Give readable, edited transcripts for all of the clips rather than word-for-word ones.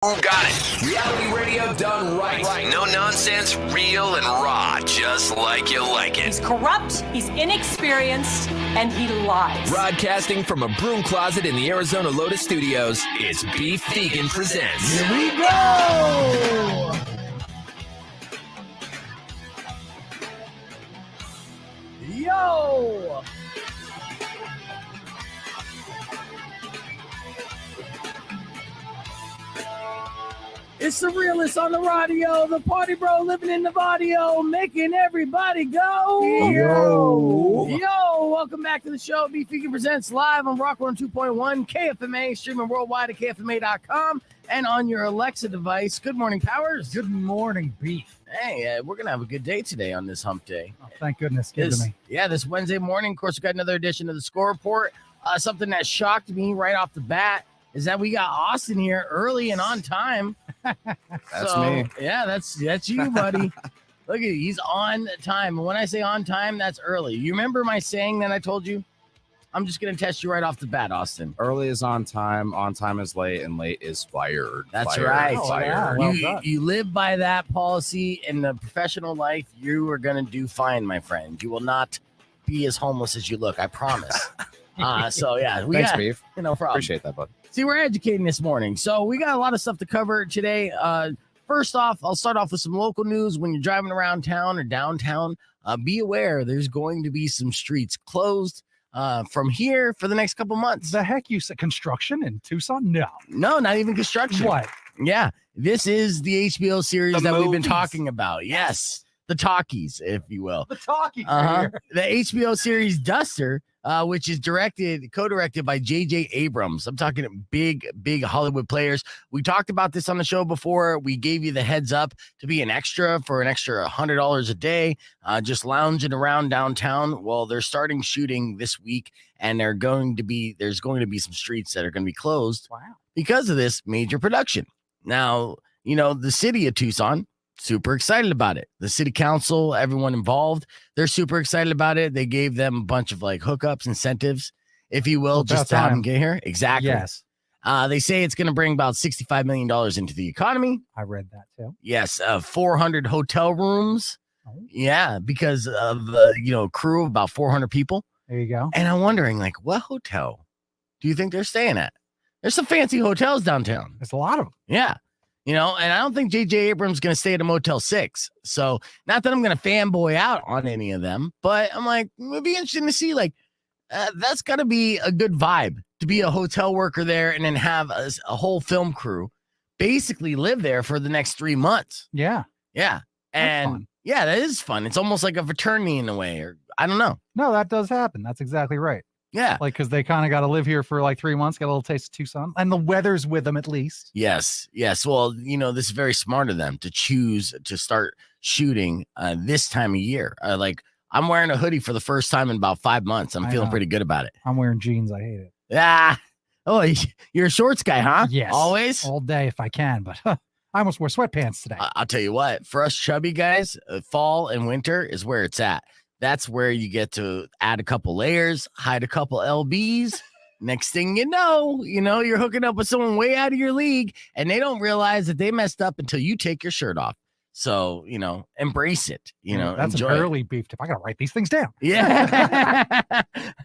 Who got it? Reality radio done right. No nonsense, real and raw, just like you like it. He's corrupt, he's inexperienced, and he lies. Broadcasting from a broom closet in the Arizona Lotus Studios, it's Beef Vegan Presents. Here we go! Yo! It's the realest on the radio, the party bro living in the audio, making everybody go. Yo, welcome back to the show. Beef Vegan Presents live on Rock 102.1 KFMA, streaming worldwide at KFMA.com and on your Alexa device. Good morning, Powers. Good morning, Beef. Hey, we're going to have a good day today on this hump day. Oh, thank goodness. Give it to me. Yeah, this Wednesday morning, of course, we got another edition of the Score Report. Something that shocked me right off the bat is that we got Austin here early and on time. That's me. Yeah, that's you, buddy. Look at you. He's on time. And when I say on time, that's early. You remember my saying that I told you? I'm just going to test you right off the bat, Austin. Early is on time is late, and late is fired. That's fired, right. Fired. Well You live by that policy in the professional life. You are going to do fine, my friend. You will not be as homeless as you look. I promise. So, yeah. Thanks, Beef. No problem. Appreciate that, bud. See, we're educating this morning. So we got a lot of stuff to cover today. First off, I'll start off with some local news. When you're driving around town or downtown, be aware there's going to be some streets closed from here for the next couple months. The heck you said construction in Tucson? No, not even construction. What? Yeah, this is the HBO series The that we've been movies. talking about. Yes, the talkies, if you will. The talking The HBO series Duster, which is co-directed by J.J. Abrams. I'm talking big Hollywood players. We talked about this on the show before. We gave you the heads up to be an extra for an extra $100 a day, just lounging around downtown. Well, they're starting shooting this week, and there's going to be some streets that are going to be closed because of this major production. Now, the city of Tucson, super excited about it. The city council, everyone involved, they're super excited about it. They gave them a bunch of hookups, incentives, if you will, just to have them get here. Exactly. Yes. They say it's going to bring about $65 million into the economy. I read that too. Yes. 400 hotel rooms. Oh. Yeah. Because of, crew of about 400 people. There you go. And I'm wondering, what hotel do you think they're staying at? There's some fancy hotels downtown. There's a lot of them. Yeah. And I don't think J.J. Abrams is going to stay at a Motel 6. So not that I'm going to fanboy out on any of them, but I'm like, it'd be interesting to see, that's got to be a good vibe to be a hotel worker there and then have a whole film crew basically live there for the next 3 months. Yeah. Yeah. And fun. Yeah, that is fun. It's almost like a fraternity in a way, or I don't know. No, that does happen. That's exactly right. Yeah. Because they kind of got to live here for 3 months, get a little taste of Tucson, and the weather's with them at least. Yes. Well, this is very smart of them to choose to start shooting this time of year. I'm wearing a hoodie for the first time in about 5 months. I'm feeling pretty good about it. I'm wearing jeans. I hate it. Oh, you're a shorts guy, huh? Yes. Always? All day if I can, but I almost wear sweatpants today. I'll tell you what, for us chubby guys, fall and winter is where it's at. That's where you get to add a couple layers, hide a couple LBs. Next thing you know, you're hooking up with someone way out of your league, and they don't realize that they messed up until you take your shirt off. So, embrace it. That's enjoy an early beef tip. I got to write these things down. Yeah.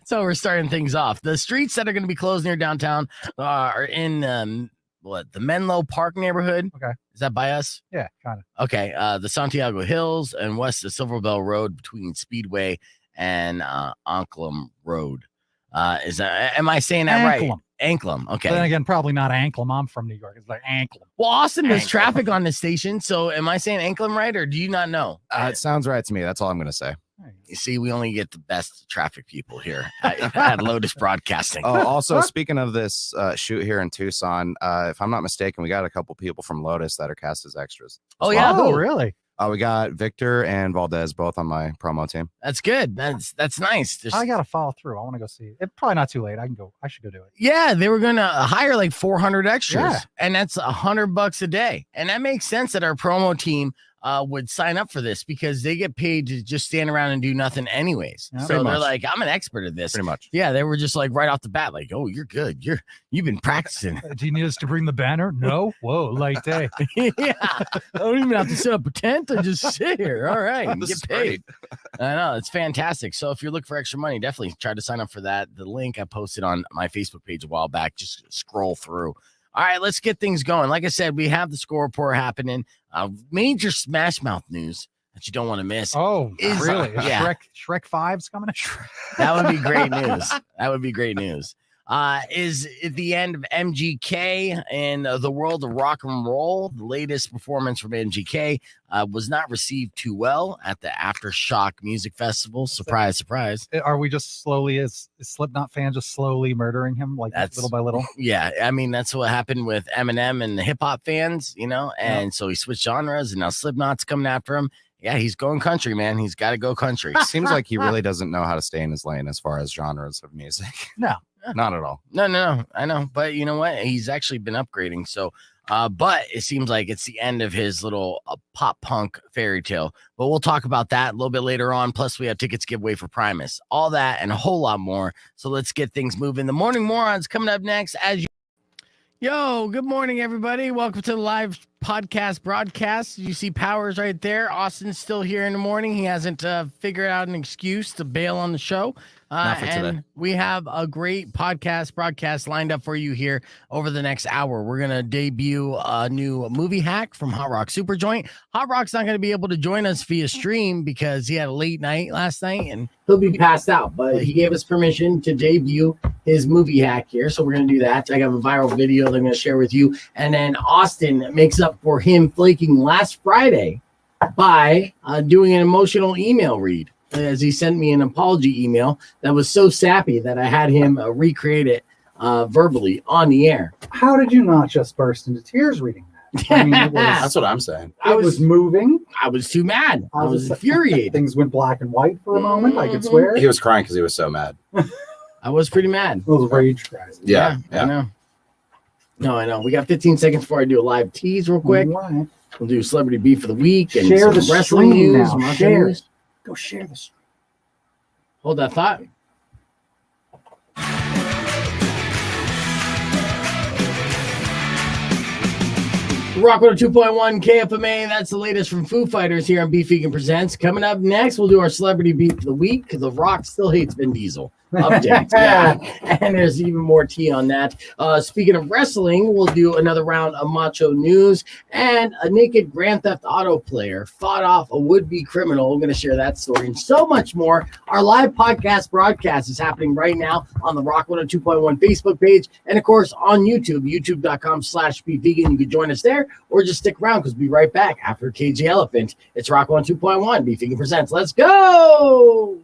So we're starting things off. The streets that are going to be closed near downtown are in the Menlo Park neighborhood. Okay. Is that by us? Yeah, kind of. Okay. The Santiago Hills and west of Silver Bell Road between Speedway and Anklam Road. Am I saying that right? Anklam. Okay. But then again, probably not Anklam. I'm from New York. It's like Anklam. Well, Austin, there's traffic on this station. So am I saying Anklam right, or do you not know? It sounds right to me. That's all I'm going to say. You see, we only get the best traffic people here at Lotus Broadcasting. Oh, also, speaking of this shoot here in Tucson, if I'm not mistaken, we got a couple people from Lotus that are cast as extras. Oh, yeah. Oh, really? We got Victor and Valdez both on my promo team. That's good. That's nice. I got to follow through. I want to go see it. It's probably not too late. I should go do it. Yeah, they were going to hire 400 extras, Yeah. and that's $100 a day. And that makes sense that our promo team would sign up for this because they get paid to just stand around and do nothing anyways. Yeah, so pretty they're much. like, I'm an expert at this. Pretty much. Yeah, they were just like right off the bat, like, oh, you're good. You've been practicing. Do you need us to bring the banner? No. Whoa, light day. Yeah, I don't even have to set up a tent. I just sit here. All right, and This get is paid. great. I know, it's fantastic. So if you're looking for extra money, definitely try to sign up for that. The link I posted on my Facebook page a while back. Just scroll through. All right, let's get things going. Like I said, we have the score report happening. Major Smash Mouth news that you don't want to miss. Oh, Is- really? yeah. Shrek 5's coming out? That would be great news. That would be great news. Is at the end of MGK and the world of rock and roll. The latest performance from MGK was not received too well at the Aftershock Music Festival. Surprise, surprise. Are we just slowly, is Slipknot fan just slowly murdering him, like That's- little by little? Yeah, I mean, that's what happened with Eminem and the hip hop fans, and so he switched genres, and now Slipknot's coming after him. Yeah, he's going country, man. He's got to go country. Seems like he really doesn't know how to stay in his lane as far as genres of music. No. Not at all. No, I know. But you know what? He's actually been upgrading. So, but it seems like it's the end of his little pop punk fairy tale. But we'll talk about that a little bit later on. Plus, we have tickets giveaway for Primus. All that and a whole lot more. So let's get things moving. The Morning Morons coming up next. Yo, good morning, everybody. Welcome to the live podcast broadcast. You see Powers right there. Austin's still here in the morning. He hasn't figured out an excuse to bail on the show. Not for today. And we have a great podcast broadcast lined up for you here over the next hour. We're going to debut a new movie hack from Hot Rock Superjoint. Hot Rock's not going to be able to join us via stream because he had a late night last night and he'll be passed out, but he gave us permission to debut his movie hack here. So we're going to do that. I got a viral video that I'm going to share with you. And then Austin makes up for him flaking last Friday by doing an emotional email read, as he sent me an apology email that was so sappy that I had him recreate it verbally on the air. How did you not just burst into tears reading that? I mean, it was, That's what I'm saying. it was moving. I was too mad. I was infuriated. Things went black and white for a moment. I could swear. He was crying because he was so mad. I was pretty mad. It was rage cries. Yeah. I know. No, I know. We got 15 seconds before I do a live tease real quick. All right. We'll do celebrity beef of the week and Share some the wrestling stream news. now. Market Share news. it. Go share this. Hold that thought. Rock 2.1 KFMA. That's the latest from Foo Fighters here on Beef Vegan Presents. Coming up next, we'll do our celebrity beef of the week. The Rock still hates Vin Diesel. Updates. Yeah. And there's even more tea on that. Speaking of wrestling, we'll do another round of macho news. And a naked Grand Theft Auto player fought off a would-be criminal. We're going to share that story and so much more. Our live podcast broadcast is happening right now on the Rock 102.1 Facebook page. And, of course, on YouTube, youtube.com/beefvegan. You can join us there or just stick around because we'll be right back after KJ Elephant. It's Rock 102.1 Beef Vegan Presents. Let's go!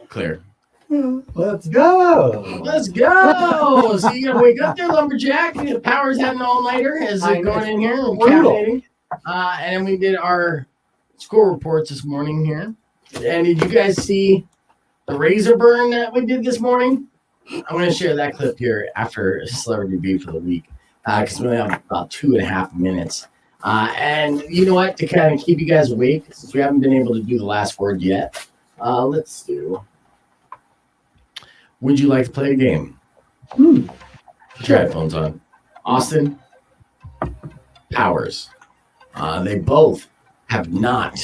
Clear. Let's go. Let's go. So you gotta wake up there, lumberjack. The Power's having an all-nighter as I they're going in here and brutal. caffeinating. And then we did our score reports this morning here. And did you guys see the razor burn that we did this morning? I'm going to share that clip here after Celebrity Beef of the Week because we only have about 2.5 minutes. And you know what? To kind of keep you guys awake, since we haven't been able to do the last word yet, let's do. Would you like to play a game? Put your headphones on. Austin, Powers. They both have not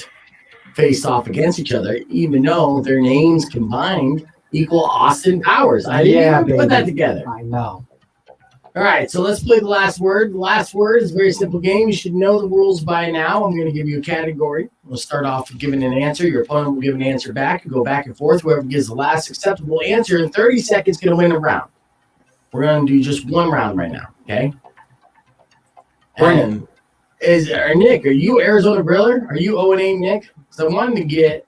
faced off against each other, even though their names combined equal Austin Powers. I didn't even put that together. I know. All right, so let's play the last word. The last word is a very simple game. You should know the rules by now. I'm going to give you a category. We'll start off with giving an answer. Your opponent will give an answer back and go back and forth. Whoever gives the last acceptable answer in 30 seconds is going to win a round. We're going to do just one round right now, okay? And Nick, are you Arizona Griller? Are you 0-8, Nick? So I wanted to get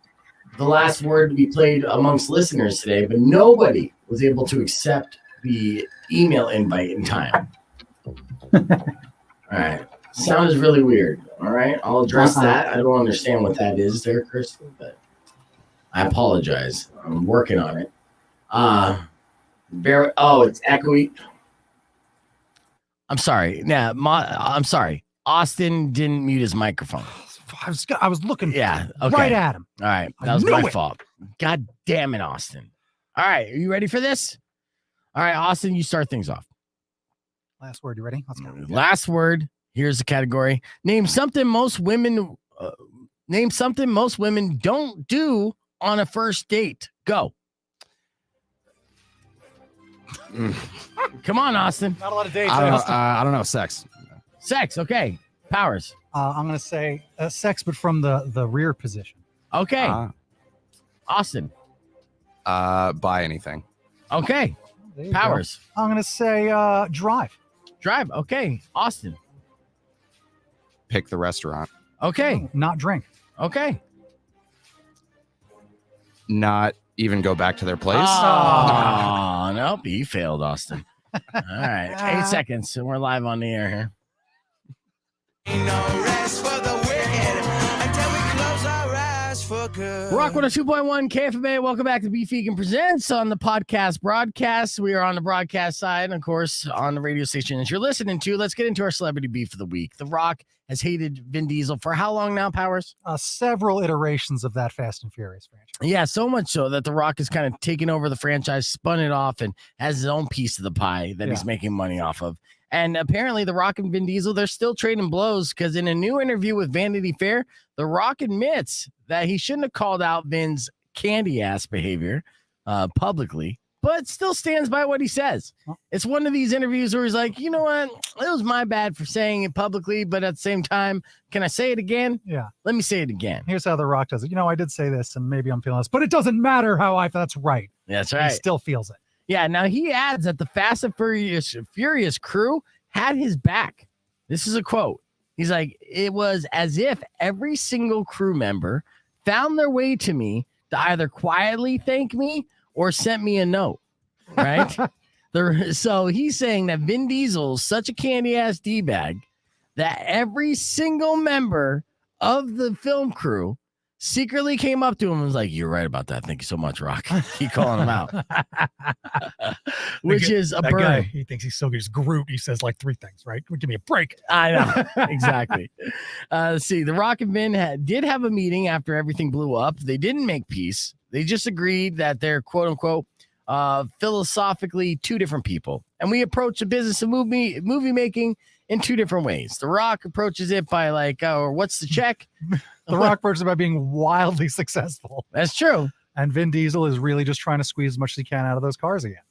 the last word to be played amongst listeners today, but nobody was able to accept the email invite in time. All right. Sound is really weird. All right. I'll address that. I don't understand what that is there, Kristen, but I apologize. I'm working on it. It's echoey. I'm sorry. Nah, I'm sorry. Austin didn't mute his microphone. I was looking okay. right at him. All right. I That was knew my it. fault. God damn it, Austin. All right. Are you ready for this? All right, Austin, you start things off. Last word. You ready? Let's go. Last word. Here's the category. Name something most women don't do on a first date. Go. Come on, Austin. Not a lot of dates. I don't know. Sex. Sex. Okay. Powers. I'm going to say sex, but from the rear position. Okay. Austin. Buy anything. Okay. There you Powers. go. I'm going to say drive. Drive. Okay. Austin. Pick the restaurant. Okay. Not drink. Okay. Not even go back to their place. Oh, nope. You failed, Austin. All right. 8 seconds. And we're live on the air here. Rock 102.1 KFMA. Welcome back to Beef Vegan Presents on the podcast broadcast. We are on the broadcast side and, of course, on the radio station that you're listening to. Let's get into our celebrity beef of the week. The Rock has hated Vin Diesel for how long now, Powers? Several iterations of that Fast and Furious franchise. Yeah, so much so that The Rock has kind of taken over the franchise, spun it off, and has his own piece of the pie that he's making money off of. And apparently, The Rock and Vin Diesel, they're still trading blows because in a new interview with Vanity Fair, The Rock admits that he shouldn't have called out Vin's candy ass behavior publicly, but still stands by what he says. It's one of these interviews where he's like, you know what? It was my bad for saying it publicly, but at the same time, can I say it again? Yeah. Let me say it again. Here's how The Rock does it. I did say this, and maybe I'm feeling this, but it doesn't matter how that's right. That's right. He still feels it. Yeah, now he adds that the Fast and Furious crew had his back. This is a quote. He's like, it was as if every single crew member found their way to me to either quietly thank me or sent me a note, right? So he's saying that Vin Diesel's such a candy-ass D-bag that every single member of the film crew secretly came up to him and was like, you're right about that. Thank you so much, Rock. Keep calling him out. Which is a burn. Guy, he thinks he's so good. He's Groot. He says like 3 things, right? Give me a break. I know. Exactly. Let's see. The Rock and Vin did have a meeting after everything blew up. They didn't make peace. They just agreed that they're quote unquote philosophically 2 different people. And we approach the business of movie making in 2 different ways. The Rock approaches it by like, oh, what's the check? The Rock approaches it by being wildly successful. That's true. And Vin Diesel is really just trying to squeeze as much as he can out of those cars again.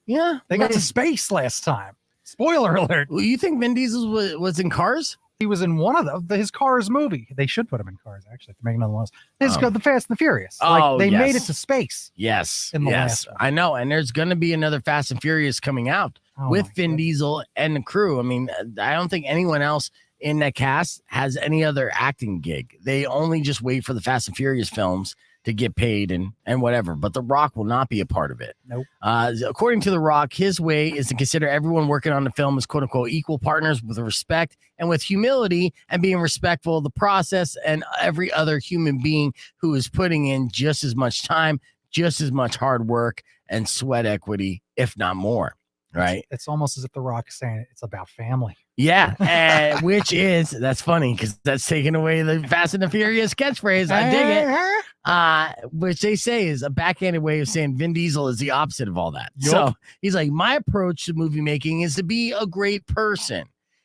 Yeah. They got to space last time. Spoiler alert. Well, you think Vin Diesel was in Cars? He was in one of his Cars movie. They should put him in Cars, actually, to make another one. It's got the Fast and the Furious. They made it to space. Yes. In the last one. I know. And there's going to be another Fast and Furious coming out with Vin Diesel and the crew. I mean, I don't think anyone else in that cast has any other acting gig. They only just wait for the Fast and Furious films to get paid and whatever, but The Rock will not be a part of it. Nope. According to The Rock, his way is to consider everyone working on the film as quote unquote equal partners with respect and with humility and being respectful of the process and every other human being who is putting in just as much time, just as much hard work and sweat equity, if not more. Right. It's almost as if The Rock is saying it's about family. Yeah. That's funny because that's taking away the Fast and the Furious catchphrase. I dig it. Which they say is a backhanded way of saying Vin Diesel is the opposite of all that. Yep. So he's like, my approach to movie making is to be a great person.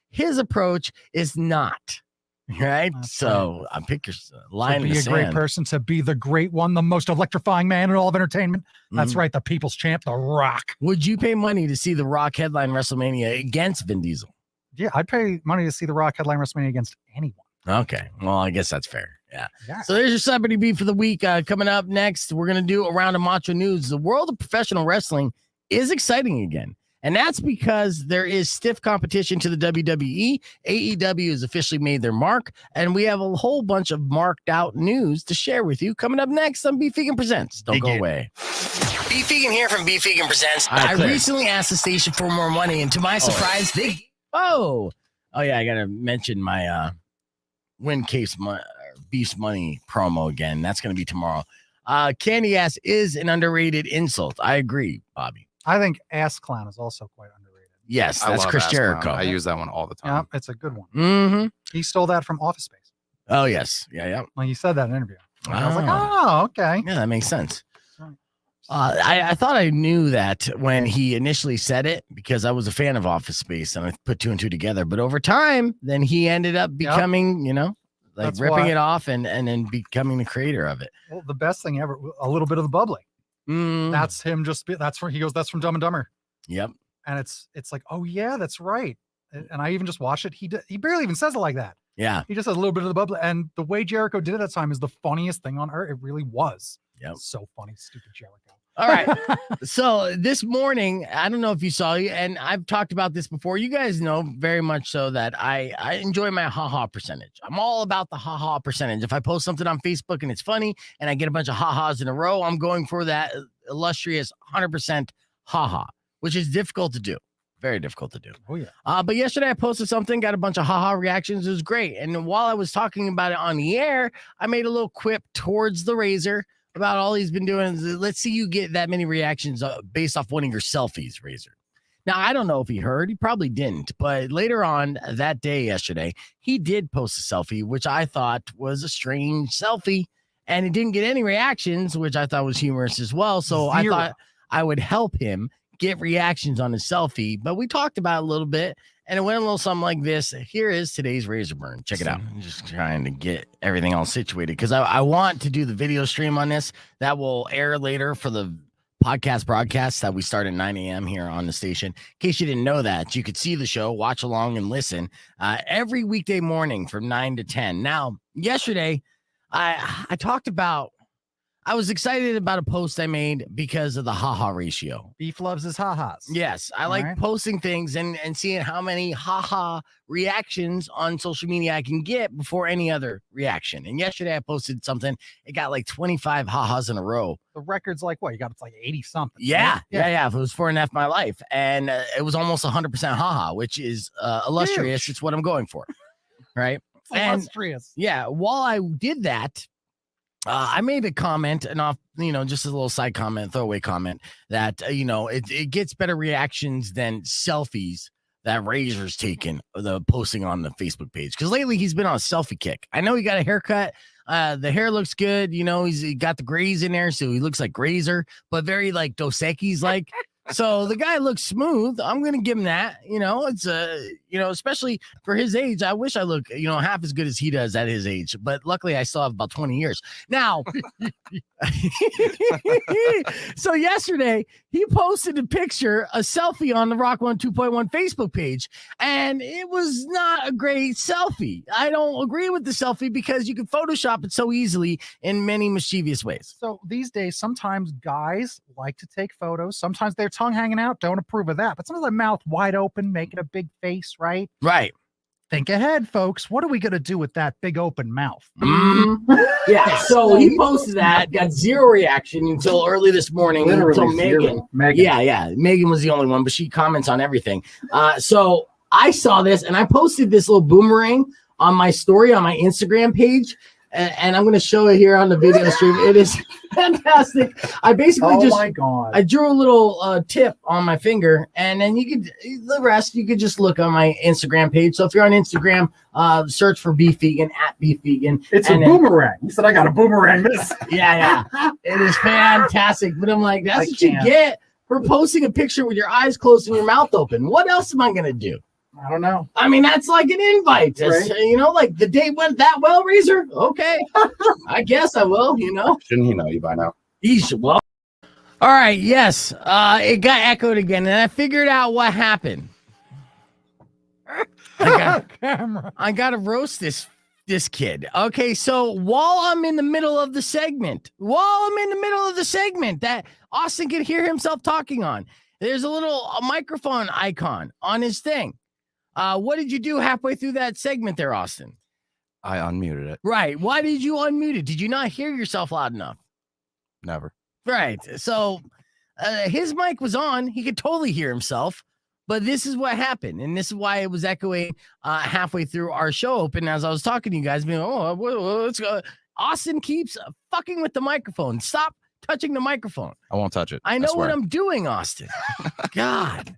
His approach is not. Right. So I pick your line. To be a great person, to be the great one, the most electrifying man in all of entertainment. That's right. The people's champ, The Rock. Would you pay money to see The Rock headline WrestleMania against Vin Diesel? Yeah, I'd pay money to see The Rock headline WrestleMania against anyone. Okay. Well, I guess that's fair. Yeah. So there's your celebrity beef for the week. Coming up next, we're going to do a round of macho news. The world of professional wrestling is exciting again. And that's because there is stiff competition to the WWE. AEW has officially made their mark. And we have a whole bunch of marked out news to share with you. Coming up next on Beef Vegan Presents. Don't go away. Beef Vegan here from Beef Vegan Presents. I recently asked the station for more money. And to my surprise, Oh, yeah. I got to mention my Beef's Money promo again. That's going to be tomorrow. Candy ass is an underrated insult. I agree, Bobby. I think ass clown is also quite underrated. Yes, I that's love Chris Ask Jericho. Clown. I use that one all the Yeah, time. it's a good one. Mm-hmm. He stole that from Office Space. Oh, yes. Yeah. Well, he said that in an interview. And I was like, Oh. oh, okay. Yeah, that makes sense. Right. I thought I knew that when he initially said it because I was a fan of Office Space and I put 2 and 2 together. But over time, then he ended up becoming, like That's ripping why- it off and then becoming the creator of it. Well, the best thing ever, a little bit of the bubbly. Mm. That's him. That's where he goes. That's from Dumb and Dumber. Yep. And it's like, oh yeah, that's right. And I even just watched it. He barely even says it like that. Yeah. He just has a little bit of the bubbly. And the way Jericho did it that time is the funniest thing on earth. It really was. Yep. So funny, stupid Jericho. All right. So this morning, I don't know if you saw, and I've talked about this before. You guys know very much so that I enjoy my ha-ha percentage. I'm all about the ha-ha percentage. If I post something on Facebook and it's funny and I get a bunch of ha-has in a row, I'm going for that illustrious 100% ha-ha, which is difficult to do. Very difficult to do. Oh, yeah. But yesterday I posted something, got a bunch of haha reactions. It was great. And while I was talking about it on the air, I made a little quip towards the Razor about all he's been doing. Let's see you get that many reactions based off one of your selfies, Razor. Now, I don't know if he heard. He probably didn't. But later on that day yesterday, he did post a selfie, which I thought was a strange selfie. And it didn't get any reactions, which I thought was humorous as well. So I thought I would help him get reactions on his selfie, but we talked about it a little bit and it went a little something like this. Here is today's Razor Burn. Check it out. I'm just trying to get everything all situated because I want to do the video stream on this that will air later for the podcast broadcast that we start at 9 a.m. here on the station. In case you didn't know that, you could see the show, watch along and listen every weekday morning from 9 to 10. Now, yesterday, I talked about I was excited about a post I made because of the haha ratio. Beef loves his ha-has. Yes, I All like right. posting things and seeing how many haha reactions on social media I can get before any other reaction. And yesterday I posted something. It got like 25 ha-has in a row. The record's like what? You got it's like 80 something. Yeah, right? yeah. If it was 4.5 my life. And it was almost 100% haha, which is illustrious. Huge. It's what I'm going for. Right. It's illustrious. Yeah, while I did that, I made a comment and off, just a little side comment, throwaway comment that, it gets better reactions than selfies that Razor's taken, the posting on the Facebook page. Because lately he's been on a selfie kick. I know he got a haircut. The hair looks good. He got the grays in there. So he looks like Razor, but very like Dos Equis like. So the guy looks smooth. I'm going to give him that. It's especially for his age. I wish I look, half as good as he does at his age. But luckily, I still have about 20 years. Now, so yesterday, he posted a selfie on the Rock 1 2.1 Facebook page, and it was not a great selfie. I don't agree with the selfie because you can Photoshop it so easily in many mischievous ways. So these days, sometimes guys like to take photos. Sometimes their tongue hanging out, don't approve of that. But sometimes their mouth wide open, making a big face, right? Right. Think ahead, folks. What are we going to do with that big open mouth? Yeah, so he posted that, got zero reaction until early this morning. Literally Until zero. Megan. Yeah. Megan was the only one, but she comments on everything. So I saw this and I posted this little boomerang on my story on my Instagram page. And I'm going to show it here on the video stream. It is fantastic. I basically my God. I drew a little tip on my finger, and then the rest you could just look on my Instagram page. So if you're on Instagram, search for Beef Vegan at Beef Vegan. It's a boomerang. You said I got a boomerang. Yeah. It is fantastic. But I'm like, that's what you get for posting a picture with your eyes closed and your mouth open. What else am I going to do? I don't know. I mean, that's like an invite. That's, like the date went that well, Razor. Okay. I guess I will, Shouldn't he know you by now? He should. Well, all right. Yes. It got echoed again, and I figured out what happened. I got to roast this kid. Okay. So while I'm in the middle of the segment, that Austin could hear himself talking on, there's a microphone icon on his thing. What did you do halfway through that segment there, Austin? I unmuted it. Right. Why did you unmute it? Did you not hear yourself loud enough? Never. Right. So his mic was on. He could totally hear himself. But this is what happened. And this is why it was echoing halfway through our show open as I was talking to you guys. Being, let's go. Austin keeps fucking with the microphone. Stop touching the microphone. I won't touch it. I know swear. what I'm doing, Austin. God.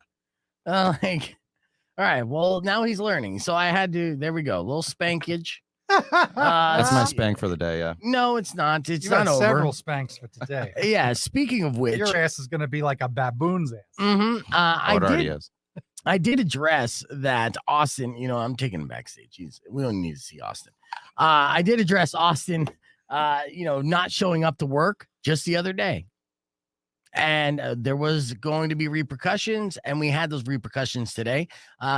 Like, all right, well, now he's learning. So I had to, there we go, a little spankage. That's my spank for the day. Yeah. No, it's not. It's You've not had over. several spanks for today. Yeah, speaking of which, Your ass is going to be like a baboon's ass. It already is. I did address that Austin, I'm taking him backstage. We don't need to see Austin. I did address Austin, not showing up to work just the other day. And there was going to be repercussions, and we had those repercussions today.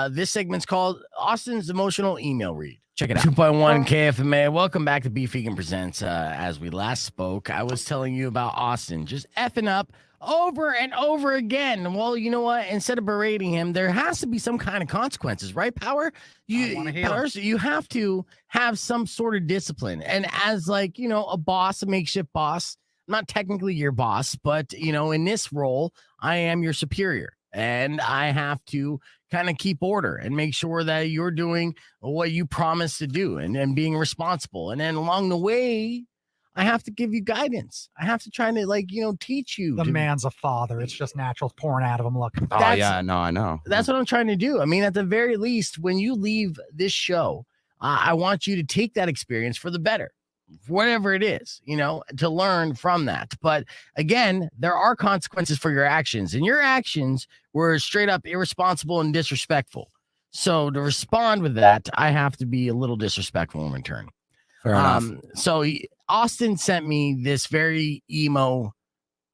This segment's called Austin's Emotional Email Read. Check it out. 2.1 KFMA. Welcome back to Beef Vegan Presents. As we last spoke, I was telling you about Austin just effing up over and over again. Well, you know what? Instead of berating him, there has to be some kind of consequences, right, Power? You have to have some sort of discipline. And as a boss, a makeshift boss, I'm not technically your boss, but in this role, I am your superior. And I have to kind of keep order and make sure that you're doing what you promised to do and being responsible. And then along the way, I have to give you guidance. I have to try to teach you. The man's a father. It's just natural. It's pouring out of him. Look. Oh, yeah. No, I know. That's what I'm trying to do. I mean, at the very least, when you leave this show, I want you to take that experience for the better. Whatever it is, to learn from that. But again, there are consequences for your actions, and your actions were straight up irresponsible and disrespectful. So to respond with that, I have to be a little disrespectful in return. Fair enough. So Austin sent me this very emo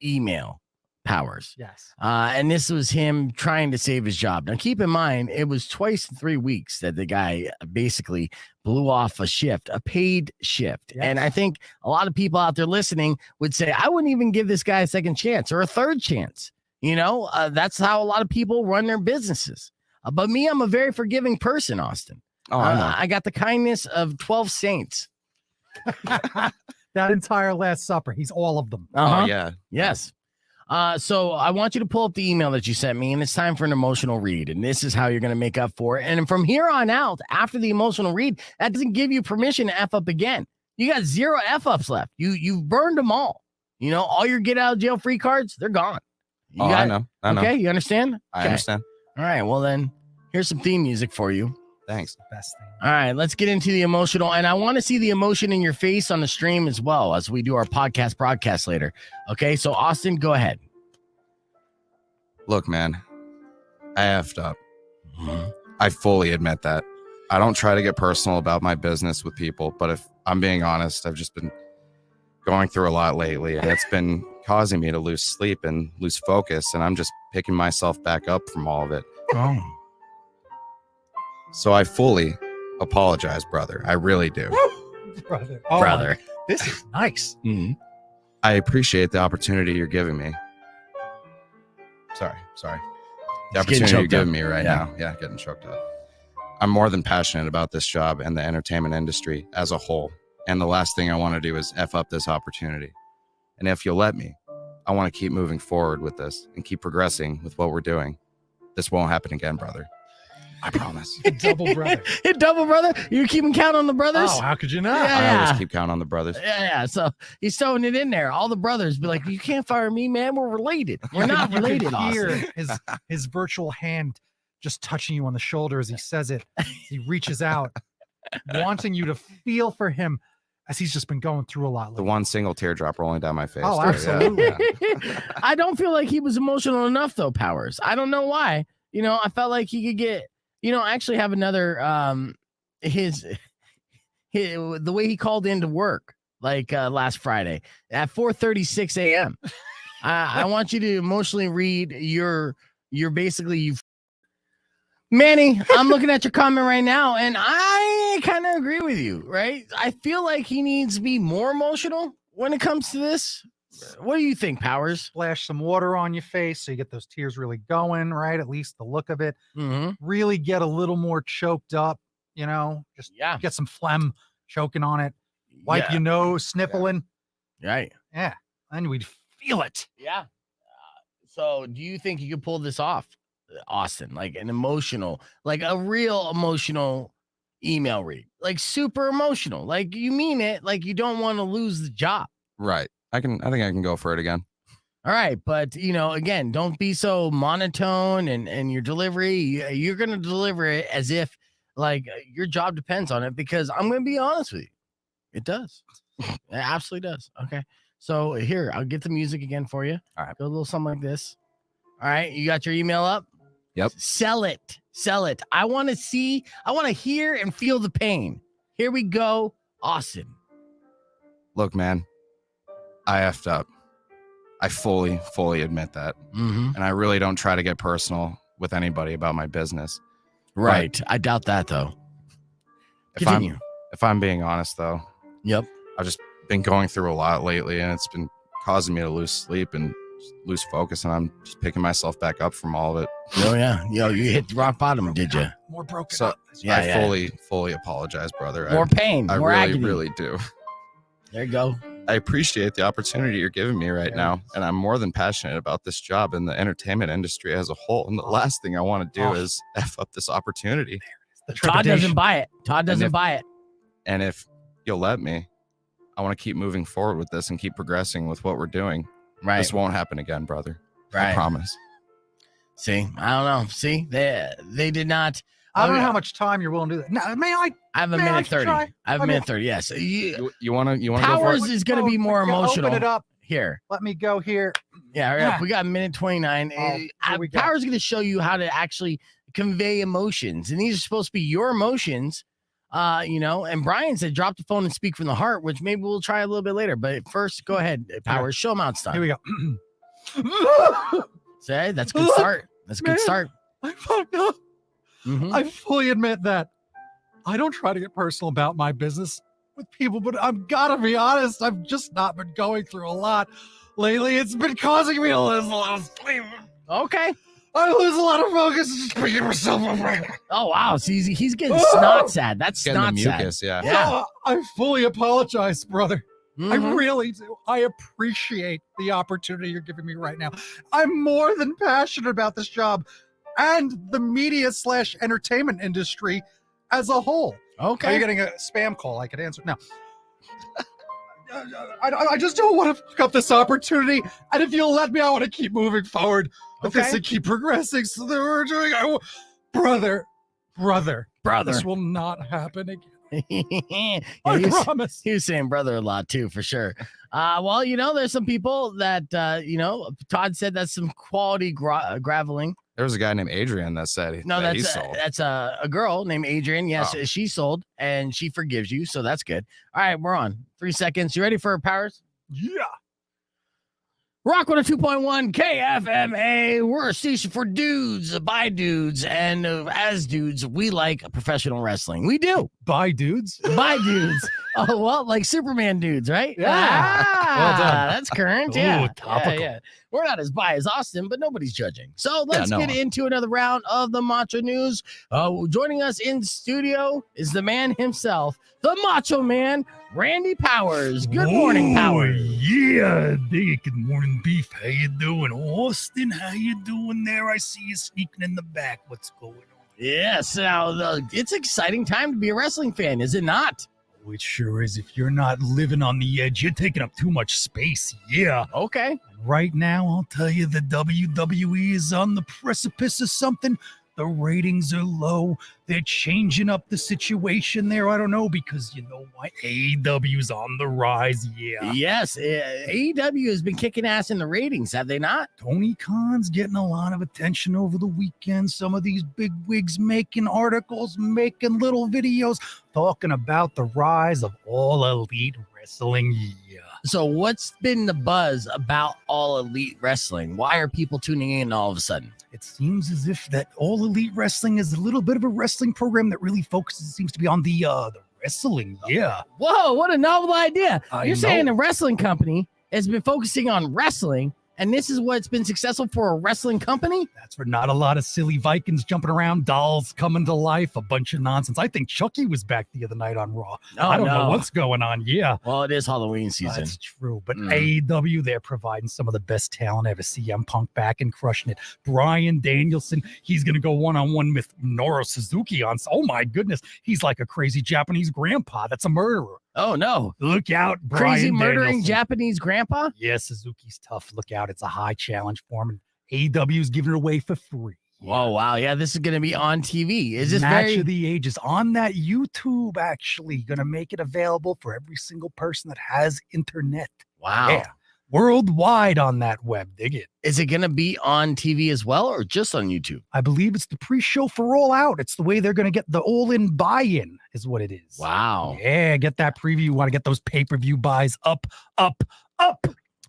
email, Powers. Yes. And this was him trying to save his job. Now, keep in mind, it was twice in 3 weeks that the guy basically blew off a shift, a paid shift. Yes. And I think a lot of people out there listening would say, I wouldn't even give this guy a second chance or a third chance. That's how a lot of people run their businesses. But me, I'm a very forgiving person, Austin. Oh, I know. I got the kindness of 12 saints. That entire Last Supper. He's all of them. Oh, yeah. Yes. So I want you to pull up the email that you sent me, and it's time for an emotional read. And this is how you're going to make up for it. And from here on out, after the emotional read, that doesn't give you permission to F up again. You got 0 F ups left. You've burned them all. All your get out of jail free cards, they're gone. I know. Okay, you understand? I understand. All right, well then, here's some theme music for you. Thanks. Best thing. All right, let's get into the emotional. And I want to see the emotion in your face on the stream as well as we do our podcast broadcast later. Okay, so Austin, go ahead. Look, man, I effed up. I fully admit that. I don't try to get personal about my business with people, but if I'm being honest, I've just been going through a lot lately, and it's been causing me to lose sleep and lose focus, and I'm just picking myself back up from all of it. Oh. So I fully apologize, brother. I really do. Brother. Brother. This is nice. Mhm. I appreciate the opportunity you're giving me. Sorry. The He's getting opportunity you're choked giving up. me right now. Yeah, getting choked up. I'm more than passionate about this job and the entertainment industry as a whole. And the last thing I want to do is F up this opportunity. And if you'll let me, I want to keep moving forward with this and keep progressing with what we're doing. This won't happen again, brother. I promise. Double brother. Double brother? You're keeping count on the brothers? Oh, how could you not? Yeah. I always keep count on the brothers. Yeah. So he's throwing it in there. All the brothers be like, you can't fire me, man. We're related. We're not You related, could hear Austin. his virtual hand just touching you on the shoulder as he says it. He reaches out, wanting you to feel for him as he's just been going through a lot. The one single teardrop rolling down my face. Oh, too, absolutely. I don't feel like he was emotional enough, though, Powers. I don't know why. I felt like he could get, I actually have another, his the way he called into work, last Friday at 4:36 a.m. I want you to emotionally read your basically, Manny, I'm looking at your comment right now, and I kind of agree with you, right? I feel like he needs to be more emotional when it comes to this. What do you think, Powers? Splash some water on your face so you get those tears really going, right? At least the look of it. Mm-hmm. Really get a little more choked up, just get some phlegm choking on it. Wipe your nose, sniffling. Right. Yeah. And we'd feel it. Yeah. So do you think you could pull this off, Austin? Like an emotional, like a real emotional email read, like super emotional, like you mean it, like you don't want to lose the job. Right. I think I can go for it again. All right, but again, don't be so monotone and your delivery. You're gonna deliver it as if like your job depends on it. Because I'm gonna be honest with you, it does. It absolutely does. Okay, so here I'll get the music again for you. All right. Go a little something like this. All right, you got your email up. Yep. Sell it. I want to hear and feel the pain. Here we go, Austin. Look, man, I effed up. I fully admit that. Mm-hmm. And I really don't try to get personal with anybody about my business. Right. I doubt that, though. Continue. If I'm being honest, though. Yep. I've just been going through a lot lately, and it's been causing me to lose sleep and lose focus, and I'm just picking myself back up from all of it. Oh, yeah. Yo, you hit rock bottom, did you? More broken. So Yeah, I fully apologize, brother. More pain, I more really, agony. really do. There you go. I appreciate the opportunity you're giving me right now, and I'm more than passionate about this job in the entertainment industry as a whole. And the last thing I want to do is F up this opportunity. Todd doesn't buy it. Todd doesn't buy it. And if you'll let me, I want to keep moving forward with this and keep progressing with what we're doing. Right. This won't happen again, brother. Right. I promise. See, I don't know. See, they did not. I don't know how much time you're willing to do that. No, may I? I have a May I minute 30. try? I have a I minute mean- 30. Yes. You want to go for Powers it? is going to be more emotional. Open it up. Here. Let me go here. Yeah, hurry up. We got a minute 29. Here we go. Powers going to show you how to actually convey emotions. And these are supposed to be your emotions. And Brian said drop the phone and speak from the heart, which maybe we'll try a little bit later. But first, go ahead, Powers. Show them how it's done. Here we go. Say, that's a good start. That's a good Man. start. I fucked up. Mhm. I fully admit that. I don't try to get personal about my business with people, but I'm gotta be honest. I've just not been going through a lot lately. It's been causing me to lose a lot of sleep. Okay. I lose a lot of focus just picking myself up. Oh, wow. So he's getting snot sad. That's Getting the snot sad. mucus, yeah. Yeah. I fully apologize, brother. I Mhm. really do. I appreciate the opportunity you're giving me right now. I'm more than passionate about this job and the media / entertainment industry as a whole. Are Okay. you getting a spam call? I could answer now. I just don't want to fuck up this opportunity. And if you'll let me, I want to keep moving forward with this Okay. and keep progressing. So that we're doing, brother, this will not happen again. Yeah, I he was- promise. He was saying brother a lot too, for sure. Well, there's some people that, Todd said that's some quality graveling. There was a guy named Adrian that said No, that he that's sold. that's a girl named Adrian. Yes, Oh. she sold and she forgives you, so that's good. All right, we're on 3 seconds. You ready for Powers? Yeah. Rock 102.1 KFMA. We're a station for dudes, by dudes, and as dudes, we like professional wrestling. We do. Bye, dudes. By dudes. Oh, well, like Superman dudes, right? Yeah. Ah, Well done. That's current. Ooh, Yeah. topical. Yeah. We're not as bi as Austin, but nobody's judging. So let's no. get into another round of the Macho News. Joining us in studio is the man himself, the Macho Man, Randy Powers. Good morning, Powers. Yeah, dig. Good morning, Beef. How you doing? Austin, how you doing there? I see you sneaking in the back. What's going on? Yes, now it's an exciting time to be a wrestling fan, is it not? Oh, it sure is. If you're not living on the edge, you're taking up too much space. Yeah. Okay. Right now, I'll tell you the WWE is on the precipice of something. The ratings are low. They're changing up the situation there. I don't know, because you know why? AEW's on the rise. Yeah. Yes, AEW has been kicking ass in the ratings, have they not? Tony Khan's getting a lot of attention over the weekend. Some of these big wigs making articles, making little videos, talking about the rise of all elite wrestling. Yeah. So what's been the buzz about All Elite Wrestling? Why are people tuning in all of a sudden? It seems as if that All Elite Wrestling is a little bit of a wrestling program that really focuses, seems to be on the wrestling. Yeah. Whoa, what a novel idea. I You're saying know. a wrestling company has been focusing on wrestling, and this is what's been successful for a wrestling company? That's for not a lot of silly Vikings jumping around, dolls coming to life, a bunch of nonsense. I think Chucky was back the other night on Raw. Oh, I don't know no. what's going on. Yeah. Well, it is Halloween season. That's true. But Mm. AEW, they're providing some of the best talent ever. CM Punk back and crushing it. Bryan Danielson, he's going to go one-on-one with Minoru Suzuki on. Oh, my goodness. He's like a crazy Japanese grandpa that's a murderer. Oh no! Look out, Brian Crazy murdering Danielson. Japanese grandpa. Yeah, Suzuki's tough. Look out. It's a high challenge for him. And AEW's giving it away for free. Whoa, wow. Yeah, this is going to be on TV. Is this Match very... of the Ages on that YouTube, actually. Going to make it available for every single person that has internet. Wow. Yeah. Worldwide on that web. Dig it. Is it going to be on TV as well or just on YouTube? I believe it's the pre-show for All Out. It's the way they're going to get the all-in buy-in is what it is. Wow. Yeah, get that preview. You want to get those pay-per-view buys up.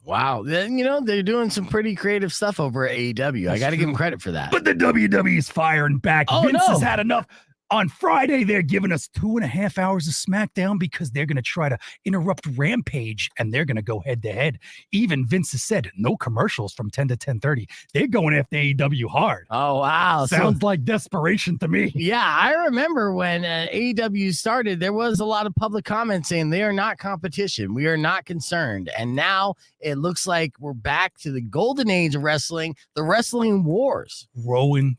Wow. Then, you know, they're doing some pretty creative stuff over at AEW. I got to give them credit for that. But the WWE is firing back. Oh, Vince no. has had enough. On Friday, they're giving us 2.5 hours of SmackDown because they're going to try to interrupt Rampage, and they're going to go head-to-head. Even Vince has said no commercials from 10 to 10:30. They're going after AEW hard. Oh, wow. Sounds like desperation to me. Yeah, I remember when AEW started, there was a lot of public comments saying they are not competition. We are not concerned. And now it looks like we're back to the golden age of wrestling, the wrestling wars. Growing.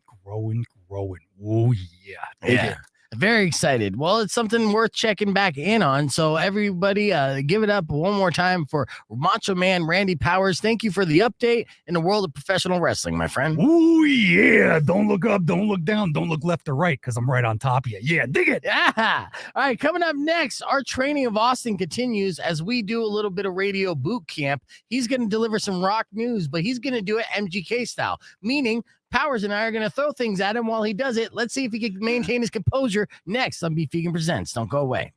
Oh, yeah. Yeah. Very excited. Well, it's something worth checking back in on. So everybody give it up one more time for Macho Man Randy Powers. Thank you for the update in the world of professional wrestling, my friend. Oh, yeah. Don't look up. Don't look down. Don't look left or right because I'm right on top of you. Yeah, dig it. Yeah. All right. Coming up next, our training of Austin continues as we do a little bit of radio boot camp. He's going to deliver some rock news, but he's going to do it MGK style, meaning Powers and I are going to throw things at him while he does it. Let's see if he can maintain his composure next on Beef Vegan Presents. Don't go away.